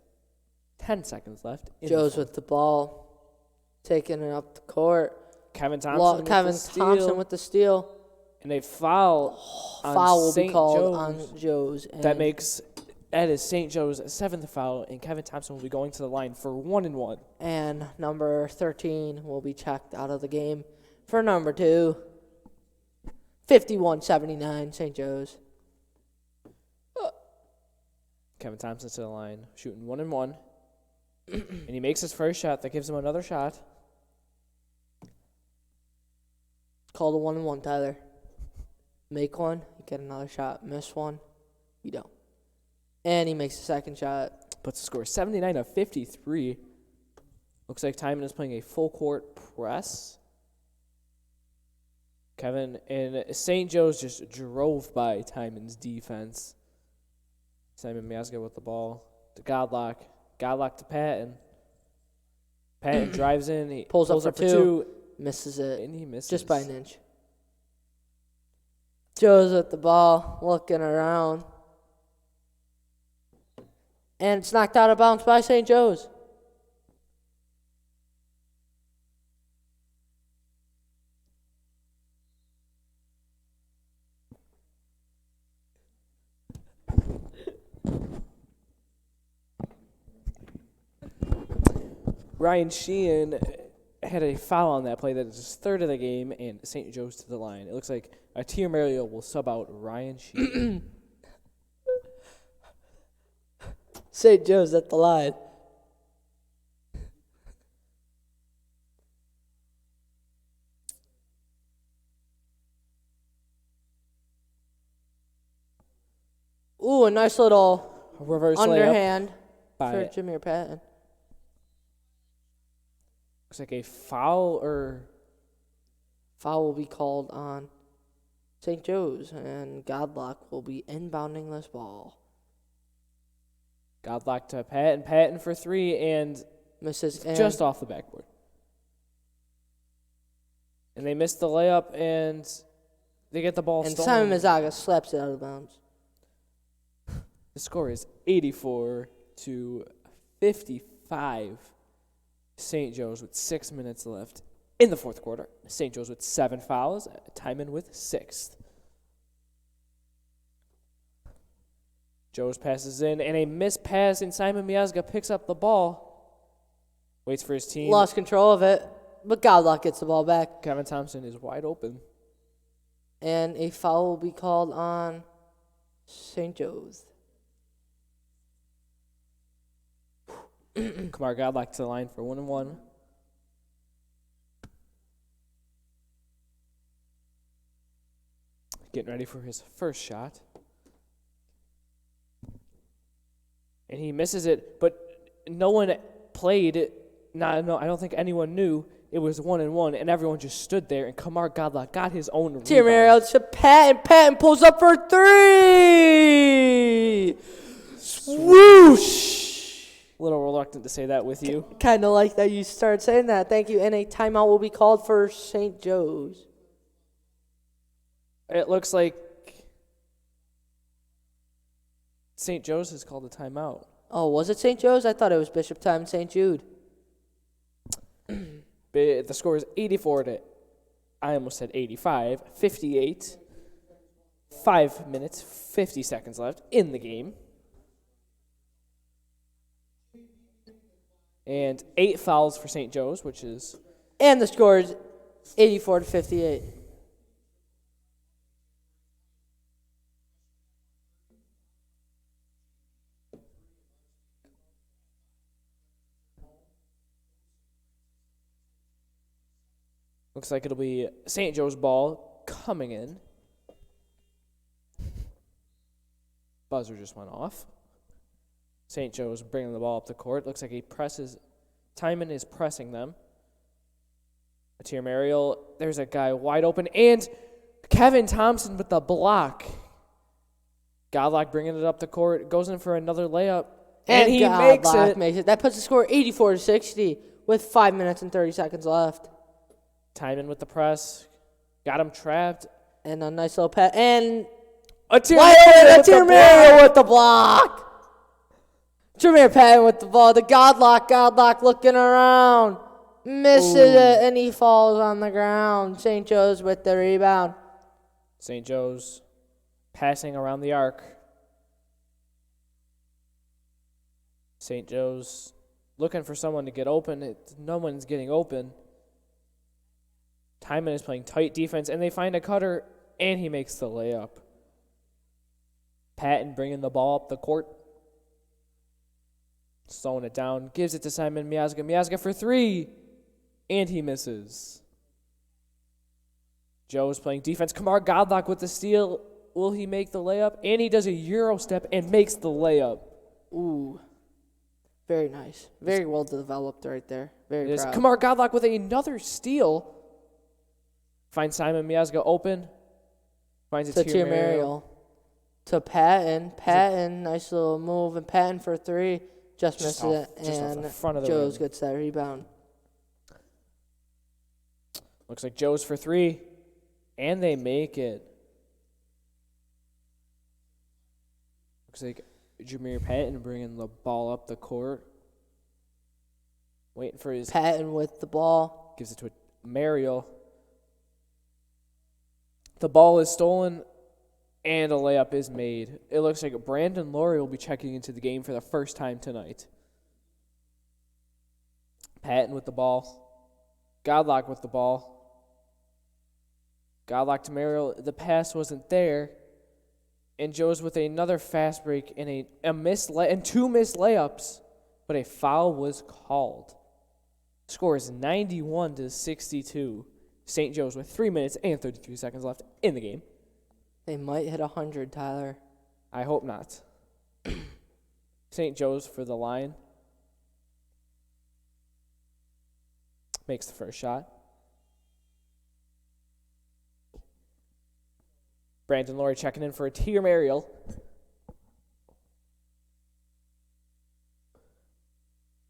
10 seconds left. Joe's with the ball, taking it up the court. Kevin Thompson with the steal. And a foul Will St. be called Joe's. on Joe's. That is St. Joe's 7th foul, and Kevin Thompson will be going to the line for 1-1. And number 13 will be checked out of the game for number 2. 51-79, St. Joe's. Kevin Thompson to the line, shooting 1-1. And he makes his first shot. That gives him another shot. Called a 1-1, Tyler. Make one, you get another shot. Miss one, you don't. And he makes the second shot. Puts the score 79-53. Looks like Timon is playing a full court press. Kevin and St. Joe's just drove by Timon's defense. Simon Miazga with the ball to Godlock. Godlock to Patton. Patton drives in. He pulls up for 2. Misses it. And he misses. Just by an inch. Joe's with the ball, looking around. And it's knocked out of bounds by St. Joe's. Ryan Sheehan had a foul on that play. That is his 3rd of the game, and St. Joe's to the line. It looks like Atir Mario will sub out Ryan Sheehan. St. Joe's at the line. Ooh, a nice little reverse underhand by for Jameer Patton. Looks like a foul will be called on St. Joe's, and Godlock will be inbounding this ball. Godlock to Patton. Patton for 3, and misses just off the backboard. And they missed the layup, and they get the ball And stolen. Simon Tigers slaps it out of bounds. The score is 84-55. St. Joe's with 6 minutes left in the fourth quarter. St. Joe's with 7 fouls. Timon with 6. Joe's passes in, and a missed pass, and Simon Miazga picks up the ball. Waits for his team. Lost control of it, but Godlock gets the ball back. Kevin Thompson is wide open. And a foul will be called on St. Joe's. Kamar Godlock to the line for 1-1. Getting ready for his first shot. And he misses it, but no one played it. I don't think anyone knew it was 1-1, and everyone just stood there, and Kamar Godlock got his own rebound. Team Ariel to Patton. Patton pulls up for 3. Swoosh. A little reluctant to say that with you. Kind of like that you started saying that. Thank you. And a timeout will be called for St. Joe's. It looks like St. Joe's has called a timeout. Oh, was it St. Joe's? I thought it was Bishop Time St. Jude. The score is 85, 58. 5 minutes, 50 seconds left in the game. And 8 fouls for St. Joe's, which is... And the score is 84-58. Looks like it'll be St. Joe's ball coming in. Buzzer just went off. St. Joe's bringing the ball up the court. Looks like he presses. Timon is pressing them. Atier Mariel, there's a guy wide open. And Kevin Thompson with the block. Godlock bringing it up the court. Goes in for another layup. And he makes it. That puts the score 84-60 with 5 minutes and 30 seconds left. Timon with the press. Got him trapped. And a nice little pat. And Atier Mariel with the block. Jameer Patton with the ball. The Godlock looking around. Misses it, and he falls on the ground. St. Joe's with the rebound. St. Joe's passing around the arc. St. Joe's looking for someone to get open. No one's getting open. Timon is playing tight defense, and they find a cutter, and he makes the layup. Patton bringing the ball up the court. Slowing it down. Gives it to Simon Miazga. Miazga for 3. And he misses. Joe's playing defense. Kamar Godlock with the steal. Will he make the layup? And he does a Euro step and makes the layup. Ooh. Very nice. Very well developed right there. Very proud. Kamar Godlock with another steal. Finds Simon Miazga open. Finds it to Mariel. To Patton. Patton, nice little move. And Patton for 3. Just misses it. And Joe's gets that rebound. Looks like Joe's for 3. And they make it. Looks like Jameer Patton bringing the ball up the court. Waiting for his... Patton with the ball. Gives it to Mariel. The ball is stolen, and a layup is made. It looks like Brandon Laurie will be checking into the game for the first time tonight. Patton with the ball. Godlock with the ball. Godlock to Mariel. The pass wasn't there. And Joe's with another fast break and and 2 missed layups, but a foul was called. Score is 91-62. St. Joe's with 3 minutes and 33 seconds left in the game. They might hit 100, Tyler. I hope not. St. Joe's for the line. Makes the first shot. Brandon Laurie checking in for Atier Mariel.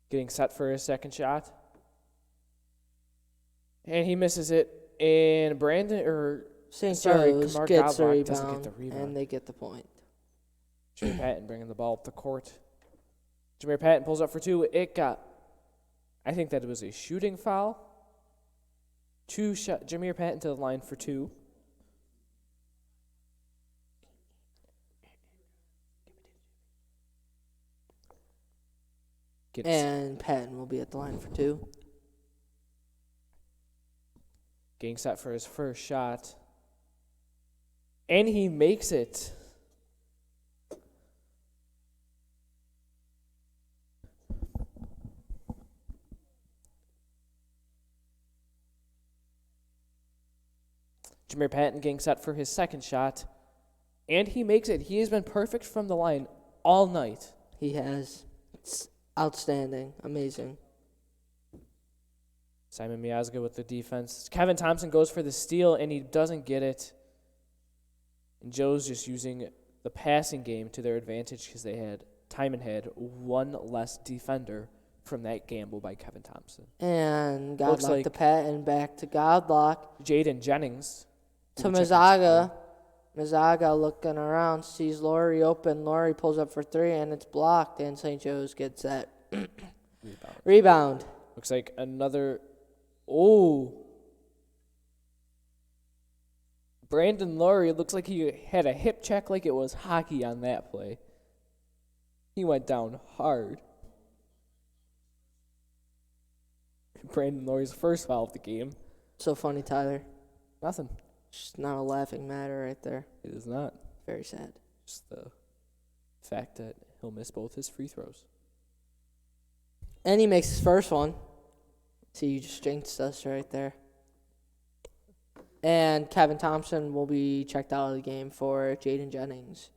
Getting set for his second shot. And he misses it, And Brandon, St. sorry, Joe's Kamar gets the Godlock doesn't rebound, get the rebound. and they get the point. Jameer Patton bringing the ball up the court. Jameer Patton pulls up for two. I think that it was a shooting foul. Jameer Patton to the line for two. And Patton will be at the line for two. Getting set for his first shot. And he makes it. Jameer Patton getting set for his second shot. And he makes it. He has been perfect from the line all night. He has. It's outstanding. Amazing. Simon Miazga with the defense. Kevin Thompson goes for the steal, and he doesn't get it. And Joe's just using the passing game to their advantage because Timon had one less defender from that gamble by Kevin Thompson. And Looks Godlock like to Patton, back to Godlock. Jaden Jennings. To M.M.C.H.A.A. M.M.C.H.A.A. looking around, sees Laurie open. Laurie pulls up for three, and it's blocked. And St. Joe's gets that rebound. Looks like another. Oh. Brandon Laurie looks like he had a hip check like it was hockey on that play. He went down hard. Brandon Laurie's first foul of the game. So funny, Tyler. Nothing. Just not a laughing matter right there. It is not. Very sad. Just the fact that he'll miss both his free throws. And he makes his first one. See, you just jinxed us right there. And Kevin Thompson will be checked out of the game for Jaden Jennings.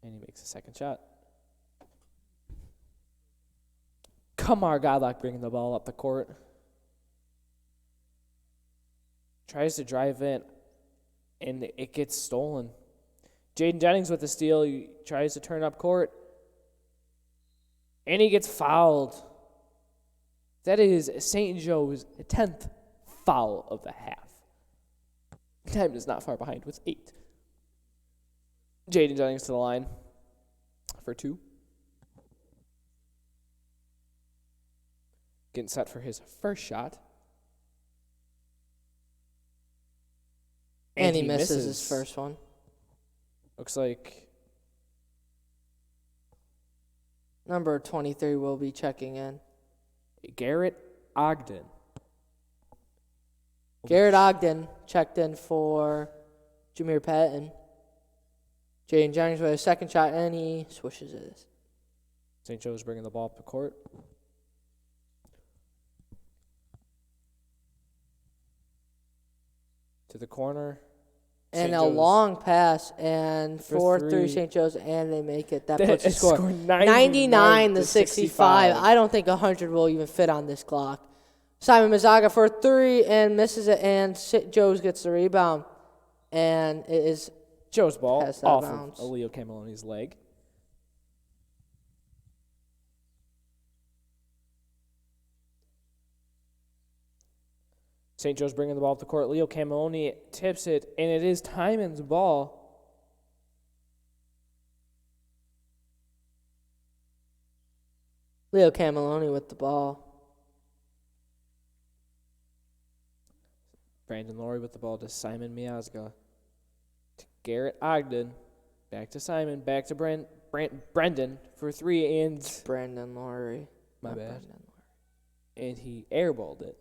And he makes a second shot. Kamar Godlock bringing the ball up the court. Tries to drive in, and it gets stolen. Jaden Jennings with the steal. He tries to turn up court, and he gets fouled. That is St. Joe's 10th foul of the half. Timon is not far behind with 8. Jaden Jennings to the line for 2. Getting set for his first shot. And he misses his first one. Looks like Number 23 will be checking in. Garrett Ogden. Garrett Ogden checked in for Jameer Patton. Jaden Jennings with a second shot, and he swishes it. St. Joe's bringing the ball up the court. To the corner. And a long pass, and 4-3 St. Joe's, and they make it. That puts the score 99 to 65. I don't think 100 will even fit on this clock. Simon Miazga for 3 and misses it, and St. Joe's gets the rebound. And it is Joe's ball off bounds. of Leo Cameloni's leg. St. Joe's bringing the ball up the court. Leo Cameloni tips it, and it is Timon's ball. Leo Cameloni with the ball. Brandon Laurie with the ball to Simon Miazga. To Garrett Ogden. Back to Simon. Back to Brendan for 3. And Brandon Laurie. My bad. And he airballed it.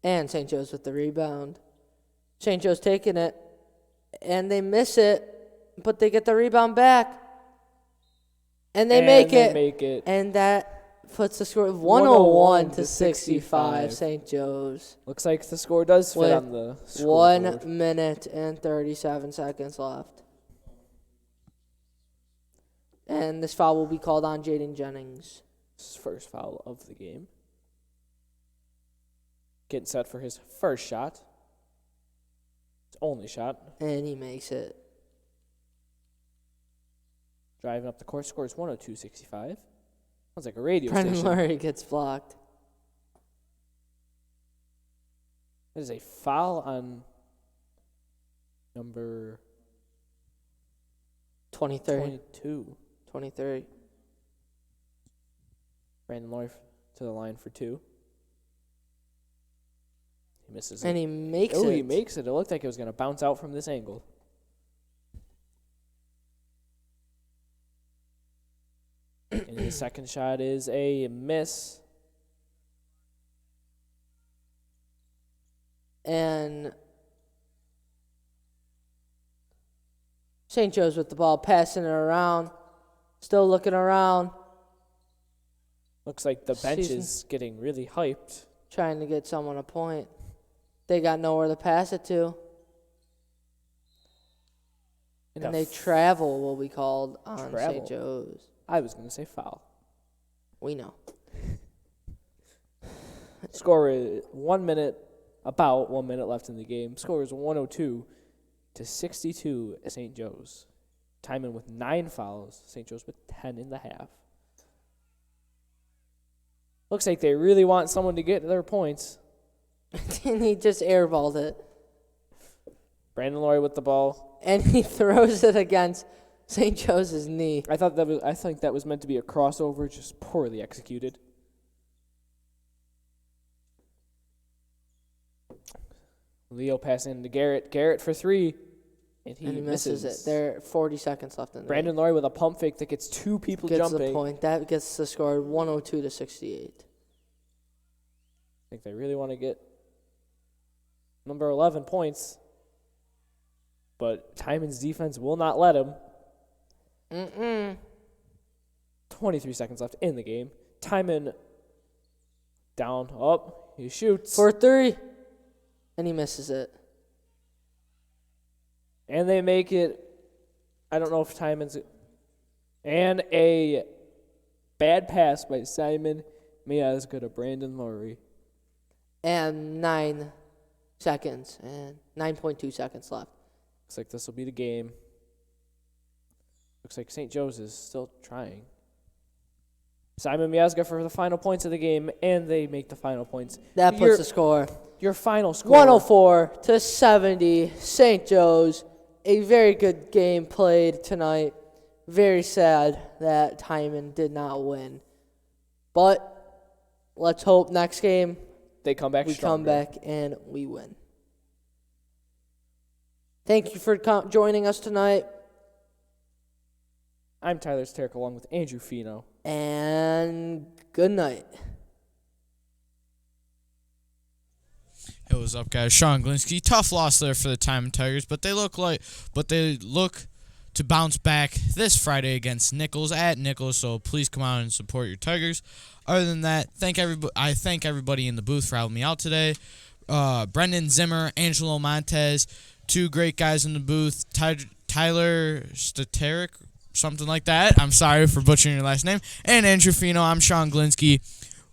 And St. Joe's with the rebound. St. Joe's taking it, and they miss it, but they get the rebound back. And they make it. And that puts the score 101 to 65, St. Joe's. Looks like the score does fit on the scoreboard. 1 minute and 37 seconds left. And this foul will be called on Jaden Jennings. His first foul of the game. Getting set for his first shot. His only shot. And he makes it. Driving up the court, scores 102-65. Sounds like a radio Brendan station. Laurie gets blocked. That is a foul on number 23. 22. 23. Brandon Loy to the line for 2. He misses And it. he makes Oh, it. he makes it. It looked like it was going to bounce out from this angle. And his second shot is a miss. And St. Joe's with the ball, passing it around. Still looking around, Looks like the bench Season. is getting really hyped. trying to get someone a point. They got nowhere to pass it to. And they travel, will be called on Travel. St. Joe's. I was going to say foul. We know. Score is 1 minute, about 1 minute left in the game. Score is 102-62 at St. Joe's. Timon with 9 fouls. St. Joe's with 10 in the half. Looks like they really want someone to get their points. And he just airballed it. Brandon Loy with the ball. And he throws it against St. Joe's knee. I think that was meant to be a crossover, just poorly executed. Leo passing into Garrett. Garrett for 3. And he misses it. There are 40 seconds left in the Brandon Loy with a pump fake that gets 2 people gets jumping. the point. That gets the score 102-68. I think they really want to get number 11 points. But Timon's defense will not let him. 23 seconds left in the game. Timon down, up. He shoots. For 3. And he misses it. And they make it. I don't know if Timon's. And a bad pass by Simon Miazga to Brandon Lowry. And 9 seconds. And 9.2 seconds left. Looks like this will be the game. Looks like St. Joe's is still trying. Simon Miazga for the final points of the game, and they make the final points. That puts the score Your final score. 104-70. St. Joe's. A very good game played tonight. Very sad that Timon did not win. But let's hope next game They come back we stronger. come back and we win. Thank you for joining us tonight. I'm Tyler Sterk along with Andrew Fino. And good night. Hey, what's up, guys? Sean Glinsky. Tough loss there for the Timon Tigers, but they look to bounce back this Friday against Nichols at Nichols. So please come out and support your Tigers. Other than that, I thank everybody in the booth for helping me out today. Brendan Zimmer, Angelo Montez, 2 great guys in the booth. Tyler Stateric, something like that. I'm sorry for butchering your last name. And Andrew Fino. I'm Sean Glinsky.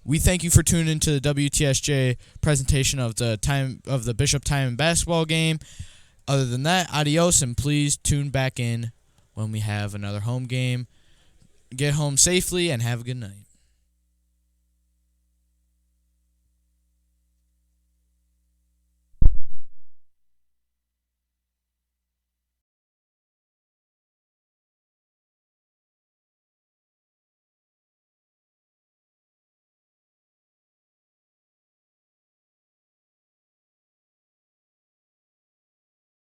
We thank you for tuning into the WTSJ presentation of the Bishop Timon basketball game. Other than that, adios, and please tune back in when we have another home game. Get home safely and have a good night.